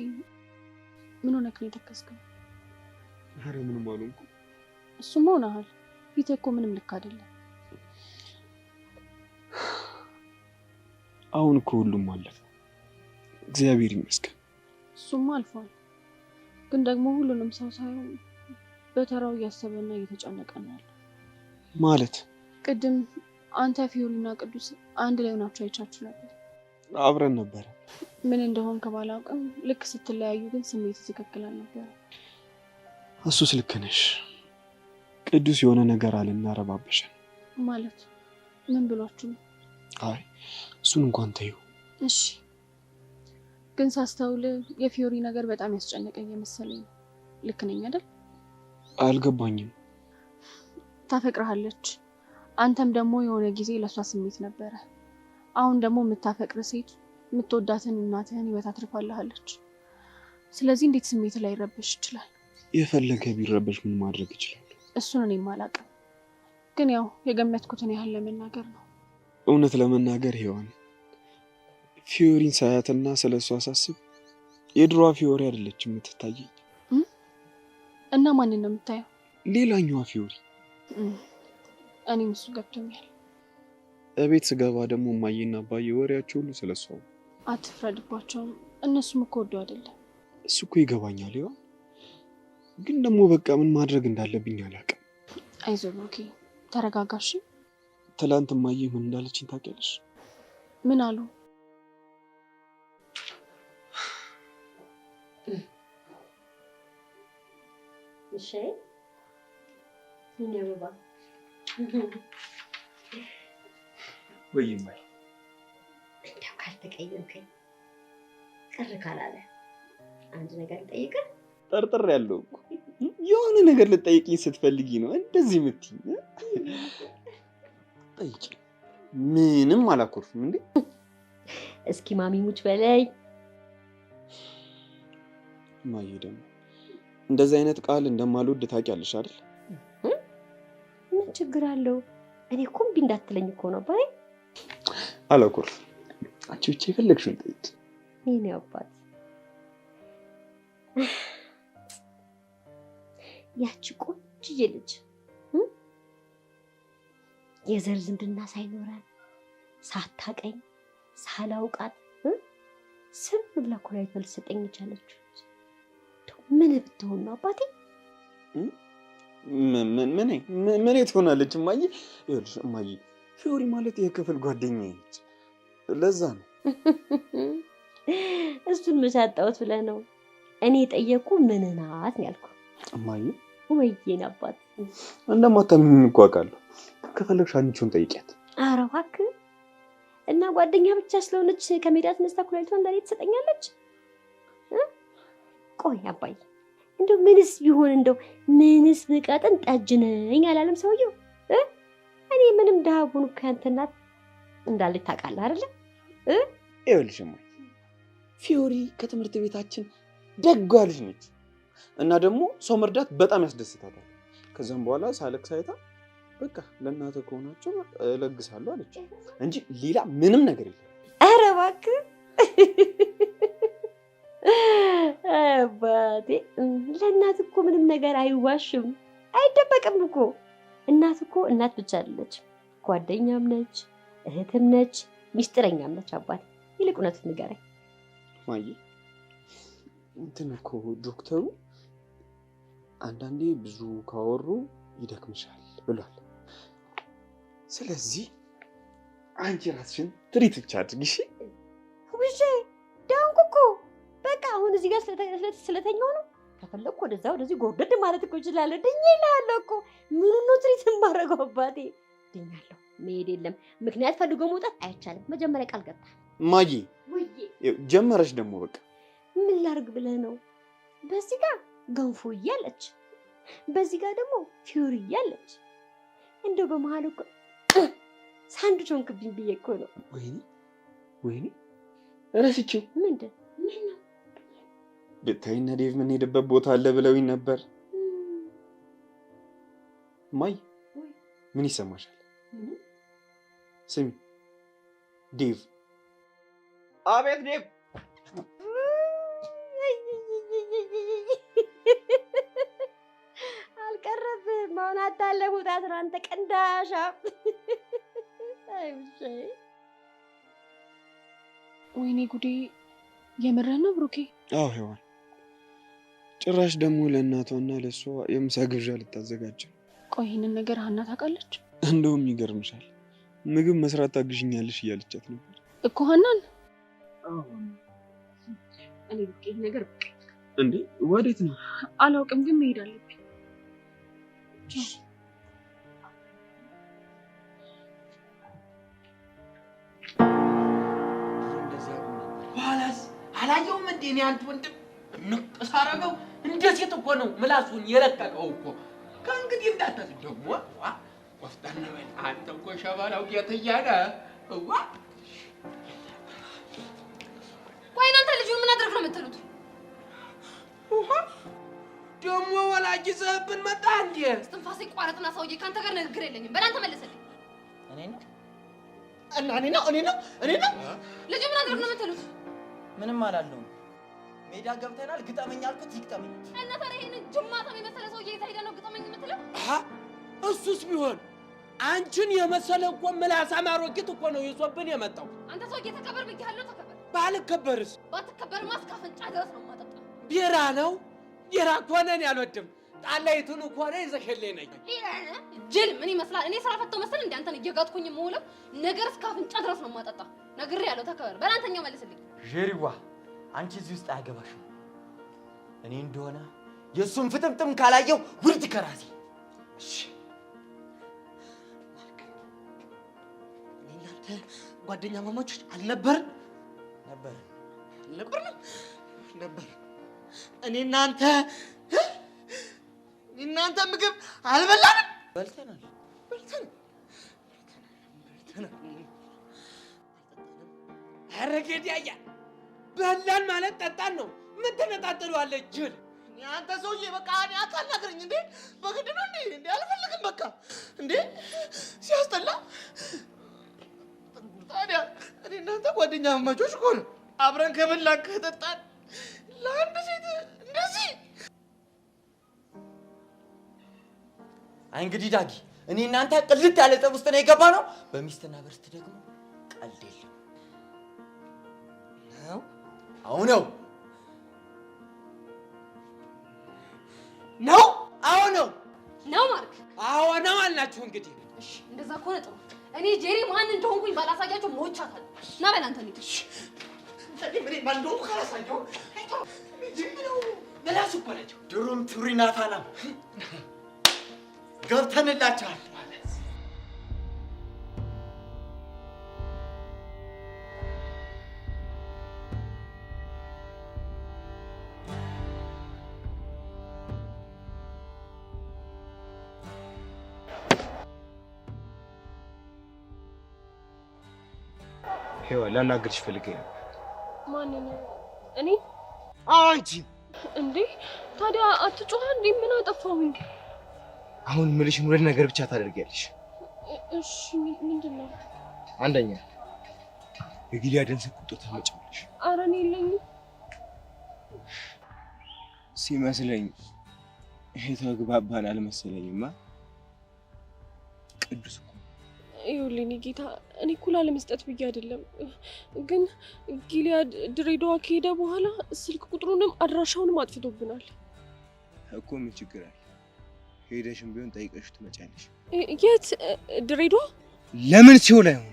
ምን ሆነክ ነው የተከስከው? ኧረ ምንም አልሆንኩም። እሱማ ሆነሃል። ፊትህ እኮ ምንም ልክ አይደለም። አሁን እኮ ሁሉም አለፈ፣ እግዚአብሔር ይመስገን። እሱማ አልፏል። ግን ደግሞ ሁሉንም ሰው ሳይሆን በተራው እያሰበና እየተጨነቀ ነው ያለው። ማለት ቅድም አንተ ፊዮሪና ቅዱስ አንድ ላይ ሆናችሁ አይቻችሁ ነበር። አብረን ነበር። ምን እንደሆን ከባላውቅም ልክ ስትለያዩ ግን ስሜት ትክክል አልነበረ። እሱስ ልክ ነሽ። ቅዱስ የሆነ ነገር አለና ረባበሸን። ማለት ምን ብሏችሁ ነው? አይ እሱን እንኳን ተይው። እሺ ግን ሳስተውል የፊዮሪ ነገር በጣም ያስጨነቀኝ የመሰለኝ ነው። ልክ ነኝ አይደል? አልገባኝም። ታፈቅርሃለች። አንተም ደግሞ የሆነ ጊዜ ለሷ ስሜት ነበረ። አሁን ደግሞ የምታፈቅር ሴት የምትወዳትን እናትህን ህይወት አትርፋለች። ስለዚህ እንዴት ስሜት ላይ ይረበሽ ይችላል? የፈለገ ቢረበሽ ምን ማድረግ ይችላል? እሱን እኔም አላውቅም። ግን ያው የገመትኩትን ያህል ለመናገር ነው። እውነት ለመናገር ሔዋን ፊዮሪን ሳያትና ስለሷ ሳስብ የድሮዋ ፊዮሪ አይደለችም የምትታየኝ። እና ማንን ነው የምታየው? ሌላኛዋ ፊዮሪ። እኔም እሱ ገብቶኛል። እቤት ስገባ ደግሞ እማዬና አባዬ ወሬያቸው ሁሉ ስለሷ። አትፍረድባቸውም። እነሱም እኮ ወደው አይደለም። እሱ እኮ ይገባኛል ሔዋን። ግን ደግሞ በቃ ምን ማድረግ እንዳለብኝ አላውቅም። አይዞህ ብሩኬ ተረጋጋሽ። ትላንት እማዬ ምን እንዳለችኝ ታውቂያለሽ? ምን አሉ? እሺ ምን ያበባ ወይ እማዬ እንደው ካልተቀየምከኝ ቅር ካላለ አንድ ነገር ልጠይቅህ። ጠርጥር ያለው እኮ የሆነ ነገር ልጠይቅኝ ስትፈልጊ ነው እንደዚህ የምትይኝ። ጠይቂ። ምንም አላኮርፍም እንዴ። እስኪ ማሚ ሙች በለኝ። እማዬ ደግሞ እንደዚህ አይነት ቃል እንደማልወድ ታውቂያለሽ አይደል? ምን ችግር አለው? እኔ እኮ እምቢ እንዳትለኝ እኮ ነው አባዬ። አላኮርፍም። አንቺ ብቻ የፈለግሽውን ጠይቂ። የኔ አባት ያቺ ቆንጆዬ ልጅ የዘር ዝምድና ሳይኖረን ሳታቀኝ ሳላውቃት ስም ብላ እኮ ላይ ልትሰጠኝ የቻለችው ምን ብትሆን ነው አባቴ? ምን ትሆናለች እማዬ? ይኸውልሽ እማዬ ፊዮሪ ማለት የክፍል ጓደኛዬ ነች። ለዛ ነው። እሱን መሳጣውት ብለህ ነው? እኔ የጠየቁ ምን ናት ነው ያልኩ። እማዬ ወይዬን አባት እንደማታምኚኝ እኮ አውቃለሁ። ከፈለግሽ አንቺውን ጠይቂያት። ኧረ እባክህ እና ጓደኛ ብቻ ስለሆነች ከሜዳ ተነስታ ኩላሊቷን ለኔ ትሰጠኛለች? ቆይ አባዬ እንደው ምንስ ቢሆን እንደው ምንስ ብቀጥን ጠጅ ነኝ አላለም ሰውየው? እኔ ምንም ደሃ ሆኖ ከአንተ እናት እንዳለች ታውቃለህ አይደለ? ይኸውልሽ እማዬ ፊዮሪ ከትምህርት ቤታችን ደጓ ልጅ ነች እና ደግሞ ሰው መርዳት በጣም ያስደስታታል። ከዛም በኋላ ሳለቅስ አይታ በቃ ለእናትህ ከሆናቸው እለግሳለሁ አለች እንጂ ሌላ ምንም ነገር የለም። ኧረ እባክህ አባቴ ለእናት እኮ ምንም ነገር አይዋሽም፣ አይደበቅም እኮ። እናት እኮ እናት ብቻ አይደለች፣ ጓደኛም ነች፣ እህትም ነች፣ ሚስጥረኛም ነች። አባቴ ይልቅ እውነቱን ንገረኝ። ማዬ እንትን እኮ ዶክተሩ አንዳንዴ ብዙ ካወሩ ይደክምሻል ብሏል። ስለዚህ አንቺ ራስሽን ትሪት ብቻ አድርጊ። እሺ ውሼ ዳንኩ እኮ በቃ አሁን እዚህ ጋር ስለተኛው ነው። ከፈለኩ ወደዛ ወደዚህ ጎርደድ ማለት እኮ እችላለሁ። ድኜ እልሃለሁ እኮ ምን ነው ትሪት የማደርገው አባቴ? ድኛለሁ። መሄድ የለም ምክንያት ፈልጎ መውጣት አይቻልም። መጀመሪያ ቃል ገባ ማዬ። ጀመረሽ ደግሞ በቃ ምን ላድርግ ብለህ ነው? በዚህ ጋር ገንፎ እያለች በዚህ ጋር ደግሞ ፊዮሪ እያለች እንደው በመሀል እኮ ሳንዱች ሆንክብኝ ብዬ እኮ ነው። ወይኔ እረስቼው። ምንድን ነው ብታይና ዴቭ የምንሄድበት ቦታ አለ ብለውኝ ነበር። ማይ ምን ይሰማሻል? ስሚ ዴቭ። አቤት ዴቭ። ማውን አታለፉት አንተ ቀንዳሻ አይብሽ ወይኔ ጉዴ የምርህ ነው ብሩኬ? አዎ ሄዋን ጭራሽ ደግሞ ለእናቷና ለሷ የምሳ ግብዣ ልታዘጋጅ። ቆይ ይሄንን ነገር ሀና ታውቃለች? እንደውም ይገርምሻል ምግብ መስራት ታግዥኛለሽ እያለቻት ነበር እኮ ሀናን። እኔ ብቅ ነገር እንዴ ወዴት ነው አላውቅም፣ ግን መሄድ አለብኝ። በኋላስ አላየውም እንዴ? እኔ አንተ ወንድም ንቅስ አደረገው። እንዴት እኮ ነው ምላሱን የለቀቀው እኮ። ከእንግዲህ እንዳታስ ደግሞ ወፍጣን ነው አንተ እኮ ሸባላው ጌት እያለ ቆይ እናንተ ልጁን ምን አድርግ ነው የምትሉት? ደግሞ ወላጅ ዘብን መጣ እንዴ? እስትንፋሴ ቋረጥና ሰውዬ ካንተ ጋር ንግግር የለኝም። በላንተ መልሰልኝ። እኔ ነው ልጁ ምን አድርግ ነው የምትሉት? ምንም አላለውም። ሜዳ ገብተናል። ግጠመኝ አልኩት ይግጠመኝ። እና ታዲያ ይሄንን ጅማታም የመሰለ ሰውዬ የት ነው ግጠመኝ የምትለው? እሱስ ቢሆን አንቺን የመሰለ እኮ ምላሳም አሮጊት እኮ ነው ይዞብን የመጣው። አንተ ሰውዬ ተከበር ብያለሁ፣ ተከበር። ባልከበርስ? ባትከበርማ እስከ አፍንጫ ድረስ ነው የማጠጣው። ቢራ ነው ቢራ ከሆነ እኔ አልወድም። ጣላይቱን ከሆነ ይዘሽልኝ ነኝ። ጅል ምን ይመስላል? እኔ ስራ ፈተው መሰል እንደ አንተን እየጋጥኩኝ የምውለው ነገር እስከ አፍንጫ ድረስ ነው የማጠጣ። ነግሬሃለሁ፣ ተከበር። በላንተኛው መልስልኝ። ጀሪዋ አንቺ እዚህ ውስጥ አያገባሽም። እኔ እንደሆነ የእሱን ፍጥምጥም ካላየው ውርድ ከራሴ። እሺ እናንተ ጓደኛ ማማቾች አልነበርን? ነበር። እኔ እናንተ ምግብ አልበላንም? በልተናል። ኧረ ጌዲያያ በላን ማለት ጠጣን ነው። ምን ትነጣጥለዋለህ ጅል? አንተ ሰውዬ በቃ እኔ አታናግረኝ እንዴ! በግድ ነው እንዴ? አልፈልግም በቃ እንዴ! ሲያስጠላ። ታዲያ እኔ እናንተ ጓደኛ ማማቾች እኮ ነው። አብረን ከበላን ከጠጣን ለአንድ ሴት እንደዚህ። አይ እንግዲህ ዳጊ እኔ እናንተ ቅልት ያለ ጠብ ውስጥ ነው የገባ ነው። በሚስትና በርስት ደግሞ ቀልድ የለም ነው። አሁን ነው ማርክ። አዎ ነው አልናችሁ እንግዲህ። እሺ እንደዛ ከሆነ ጥሩ። እኔ ጄሪ ማን እንደሆንኩኝ ባላሳያቸው ሞቻታለሁ። ና በል አንተ ልጅ ምን ማን እንደሆንኩ ካላሳየው ዝም ነው በላሱ እኮ ናቸው። ድሩም ቱሪናታና ገብተንላችኋል። ሄዋ ላናግርሽ ፈልጌ ነው። ማንን? እኔ? አንቺ እንዴ ታዲያ አትጮህ እንዴ? ምን አጠፋሁኝ? አሁን ምልሽን ሁለት ነገር ብቻ ታደርጊያለሽ። እሺ ምንድነው? አንደኛ የጊልያድን ስልክ ቁጥር ታመጪልሽ። ኧረ እኔ የለኝም። ሲመስለኝ የተግባባን አልመሰለኝማ። ቅዱስ እኮ ይኸውልኝ ጌታ፣ እኔ እኮ ላለመስጠት ብዬ አይደለም፣ ግን ጊልያድ ድሬዳዋ ከሄደ በኋላ ስልክ ቁጥሩንም አድራሻውንም አጥፍቶብናል እኮ። ምን ችግር አለ? ሄደሽም ቢሆን ጠይቀሽ ትመጫለሽ። የት? ድሬዳዋ? ለምን ሲሆን አይሆንም?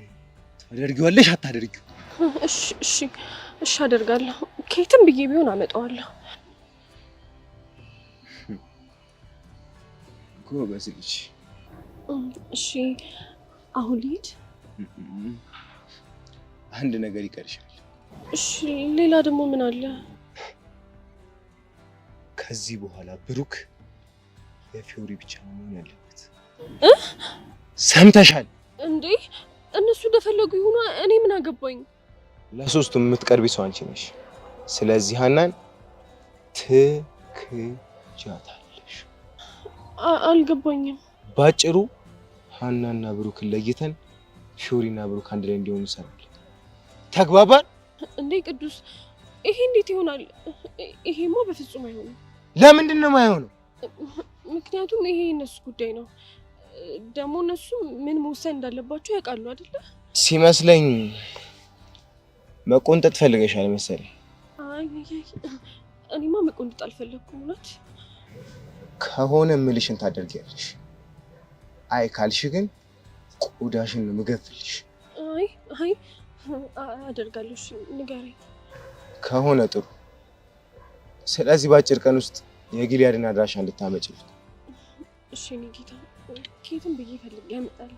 ታደርጊዋለሽ አታደርጊው? እሺ አደርጋለሁ። ከየትም ብዬ ቢሆን አመጣዋለሁ። ጎበዝ ልጅ። እሺ አሁን ልሂድ? አንድ ነገር ይቀርሻል። እሺ ሌላ ደግሞ ምን አለ? ከዚህ በኋላ ብሩክ የፊዮሪ ብቻ ነው መሆን ያለበት። ሰምተሻል? እንዴ እነሱ እንደፈለጉ ይሁኑ፣ እኔ ምን አገባኝ? ለሶስቱም የምትቀርቢ ሰው አንቺ ነሽ። ስለዚህ ሀናን ትክጃታለሽ። አልገባኝም። ባጭሩ ሀናና ብሩክን ለይተን ፊዮሪና ብሩክ አንድ ላይ እንዲሆኑ እንሰራለን። ተግባባን? እንዴ ቅዱስ፣ ይሄ እንዴት ይሆናል? ይሄማ በፍጹም አይሆንም። ለምንድን ነው የማይሆነው? ምክንያቱም ይሄ እነሱ ጉዳይ ነው። ደግሞ እነሱ ምን መወሰን እንዳለባቸው ያውቃሉ አይደለ? ሲመስለኝ መቆንጠጥ ፈልገሻል መሰለኝ። አይ እኔማ መቆንጠጥ አልፈለኩም። እውነት ከሆነ ምልሽን ታደርጊያለሽ። አይ ካልሽ ግን ቆዳሽን ነው የምገፍልሽ። አይ አደርጋለሁ። እሺ ንገረኝ። ከሆነ ጥሩ። ስለዚህ በአጭር ቀን ውስጥ የጊልያድን አድራሻ እንድታመጪልኝ። እሺ እኔ ጌታ ኬትም ብዬ ፈልጌ ያመጣል።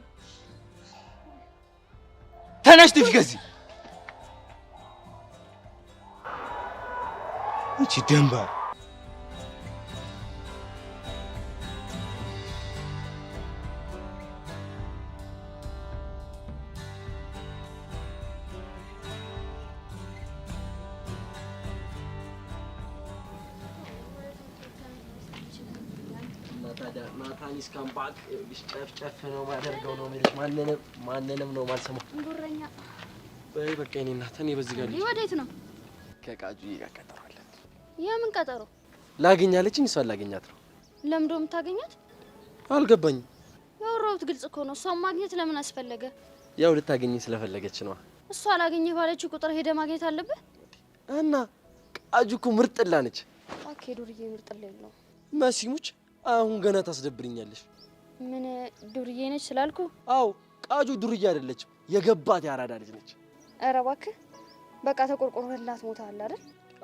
ተነሽ ጥፊ ከዚህ እቺ ደንባር ናታኒስ ካምባክ ጨፍጨፍ ነው ማደርገው ነው ማለት ማንንም ነው ማልሰማው። ጉረኛ በቃ እኔ እናት እኔ በዚህ ጋር ወዴት ነው? ከቃጁ ይቀጠራለን። የምን ቀጠሮ? ላገኛለችኝ እሷን ላገኛት ነው። ለምንድነው የምታገኛት? አልገባኝም። ያወራሁት ግልጽ እኮ ነው። እሷን ማግኘት ለምን አስፈለገ? ያው ልታገኘኝ ስለፈለገች ነው። እሷ ላገኘህ ባለችው ቁጥር ሄደ ማግኘት አለብህ እና ቃጁ እኮ ምርጥላ ነች። ኦኬ ዱርዬ ምርጥላ የለውም። መሲሙች አሁን ገና ታስደብርኛለሽ። ምን ዱርዬ ነች ስላልኩ? አው ቃጁ ዱርዬ አይደለችም፣ የገባት ያራዳ ልጅ ነች። ኧረ እባክህ በቃ ተቆርቆርላት ሞታል አይደል?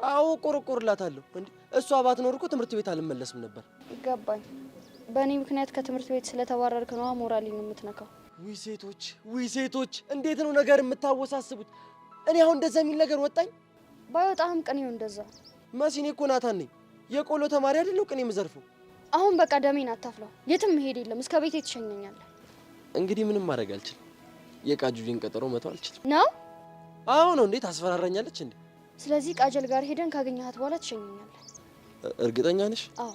አው ቆርቆርላታለሁ። እንዴ እሷ ባትኖር እኮ ትምህርት ቤት አልመለስም ነበር። ገባኝ። በእኔ ምክንያት ከትምህርት ቤት ስለተባረርክ ነው ሞራሌን የምትነካው። ውይ ሴቶች እንዴት ነው ነገር የምታወሳስቡት? እኔ አሁን እንደዛ የሚል ነገር ወጣኝ። ባይወጣህም ቅኔው እንደዛ። መሲኔ እኮ ናታን ነኝ፣ የቆሎ ተማሪ አይደለሁ ቅኔ የምዘርፈው። አሁን በቃ ደሜን አታፍላው። የትም መሄድ የለም፣ እስከ ቤቴ ትሸኘኛለህ። እንግዲህ ምንም ማድረግ አልችልም። የቃጁን ቀጠሮ መተው አልችልም ነው። አሁን ነው እንዴ ታስፈራራኛለች እንዴ? ስለዚህ ቃጀል ጋር ሄደን ካገኘሃት በኋላ ትሸኘኛለህ። እርግጠኛ ነሽ? አዎ።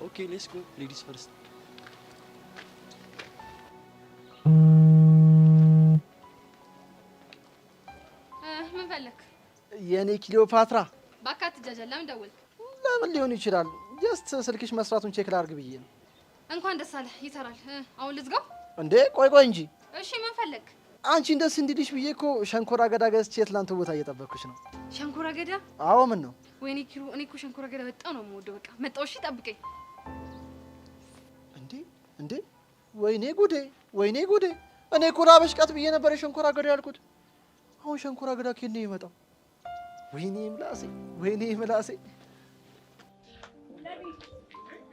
ኦኬ ሌትስ ጎ ሌዲስ ፈርስት። ምን ፈለክ? የኔ ክሊዮፓትራ ባካት ጃጃል ለምን ደወልክ? ለምን ሊሆን ይችላል? ጀስት ስልክሽ መስራቱን ቼክ ላድርግ ብዬ ነው። እንኳን ደስ አለህ። ይሰራል። አሁን ልዝጋው እንዴ? ቆይ እንጂ። እሺ ምን ፈለክ? አንቺን ደስ እንዲልሽ ብዬ እኮ ሸንኮራ አገዳ ገዝቼ የትላንት ቦታ እየጠበቅኩሽ ነው። ሸንኮራ አገዳ? አዎ። ምን ነው? ወይኔ ኪሩ፣ እኔ እኮ ሸንኮራ አገዳ በጣም ነው የምወደው። በቃ መጣሁ። እሺ ጠብቀኝ። እንዴ! ወይኔ ጉዴ! ወይኔ ጉዴ! እኔ እኮ ላበሽቃት ብዬ ነበር የሸንኮራ አገዳ ያልኩት። አሁን ሸንኮራ አገዳ ከኔ ይመጣው። ወይኔ ምላሴ! ወይኔ ምላሴ!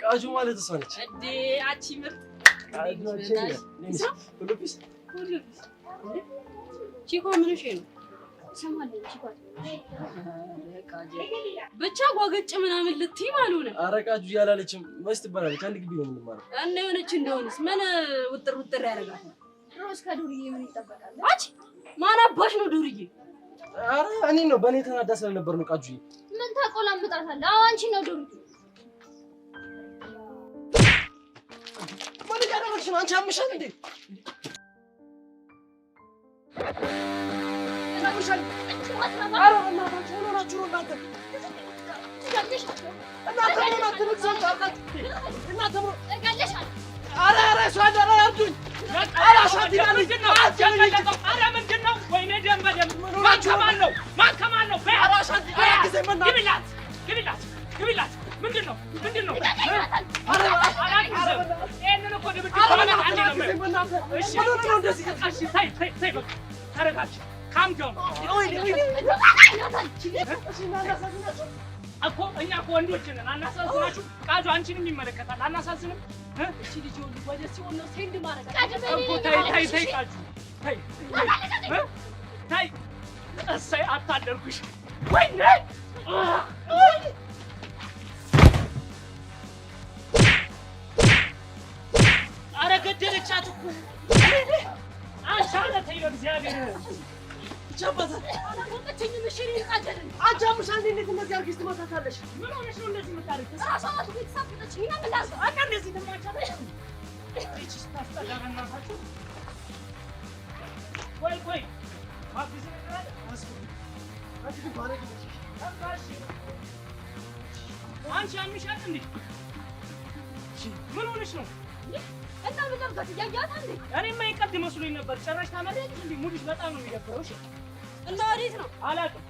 ቃጁ ማለት እሷ ነች እንዴ? አቺ ምርጥ ቺኮ ምን እሺ ነው ሰማለኝ። ቺኮ ብቻ ጓገጭ ምናምን ልትይ ማለት ነው። ኧረ ቃጁ ያላለችም መች ትባላለች። አንድ ግቢ ነው የምንማረው። እና የሆነች እንደሆነስ ምን ውጥር ውጥር ያደርጋል? ሮስ ከዱርዬ ምን ይጠበቃል? አቺ ማን አባሽ ነው ዱርዬ? ኧረ እኔ ነው በእኔ ተናዳ ስለነበር ነው። ቃጁ ምን ታቆላምጣታለህ? አዎ አንቺ ነው ዱርዬ። ምን ያደረግሽ ነው? አንቺ አምሻል እንዴ? እኮ እኛ እኮ ወንዶች ነን። አናሳዝናችሁ? ቃጁ አንቺንም ይመለከታል። አናሳዝንም? እቺ ልጅ ወደ ሲሆን ነው ሴንድ ማለት እኮ። ተይ ቃጁ ተይ። እሰይ አታደርጉሽ። ወይኔ ኧረ ገደለቻት እኮ። አንሻለ ተይ በእግዚአብሔር ይቻባታል። አላወቀችኝም። እሺ እኔ ቃጀልን አንቺ አምሻል እንዴት እንደዚህ አርግሽ ትመታታለሽ? ምን ሆነሽ ነው እንደዚህ የምታደርጊው? ራሷ ናት ቤተሰብተችኝ ነው ምላስ አንተ እንደዚህ ትማቻለሽ? እቺ ስታስጠላ በእናታችሁ። ቆይ ማፍዝ ይላል አስኩ አትክ ባረክ አንቺ አምሻል እንዴ? ምን ሆነሽ ነው? እና ልቀርጋት እያያት አንዴ እኔማ ይቀድ መስሎኝ ነበር። ጭራሽ ታመሪያለሽ እንዴ? ሙድሽ በጣም ነው የሚደብረው። እሺ እና ወዴት ነው? አላውቅም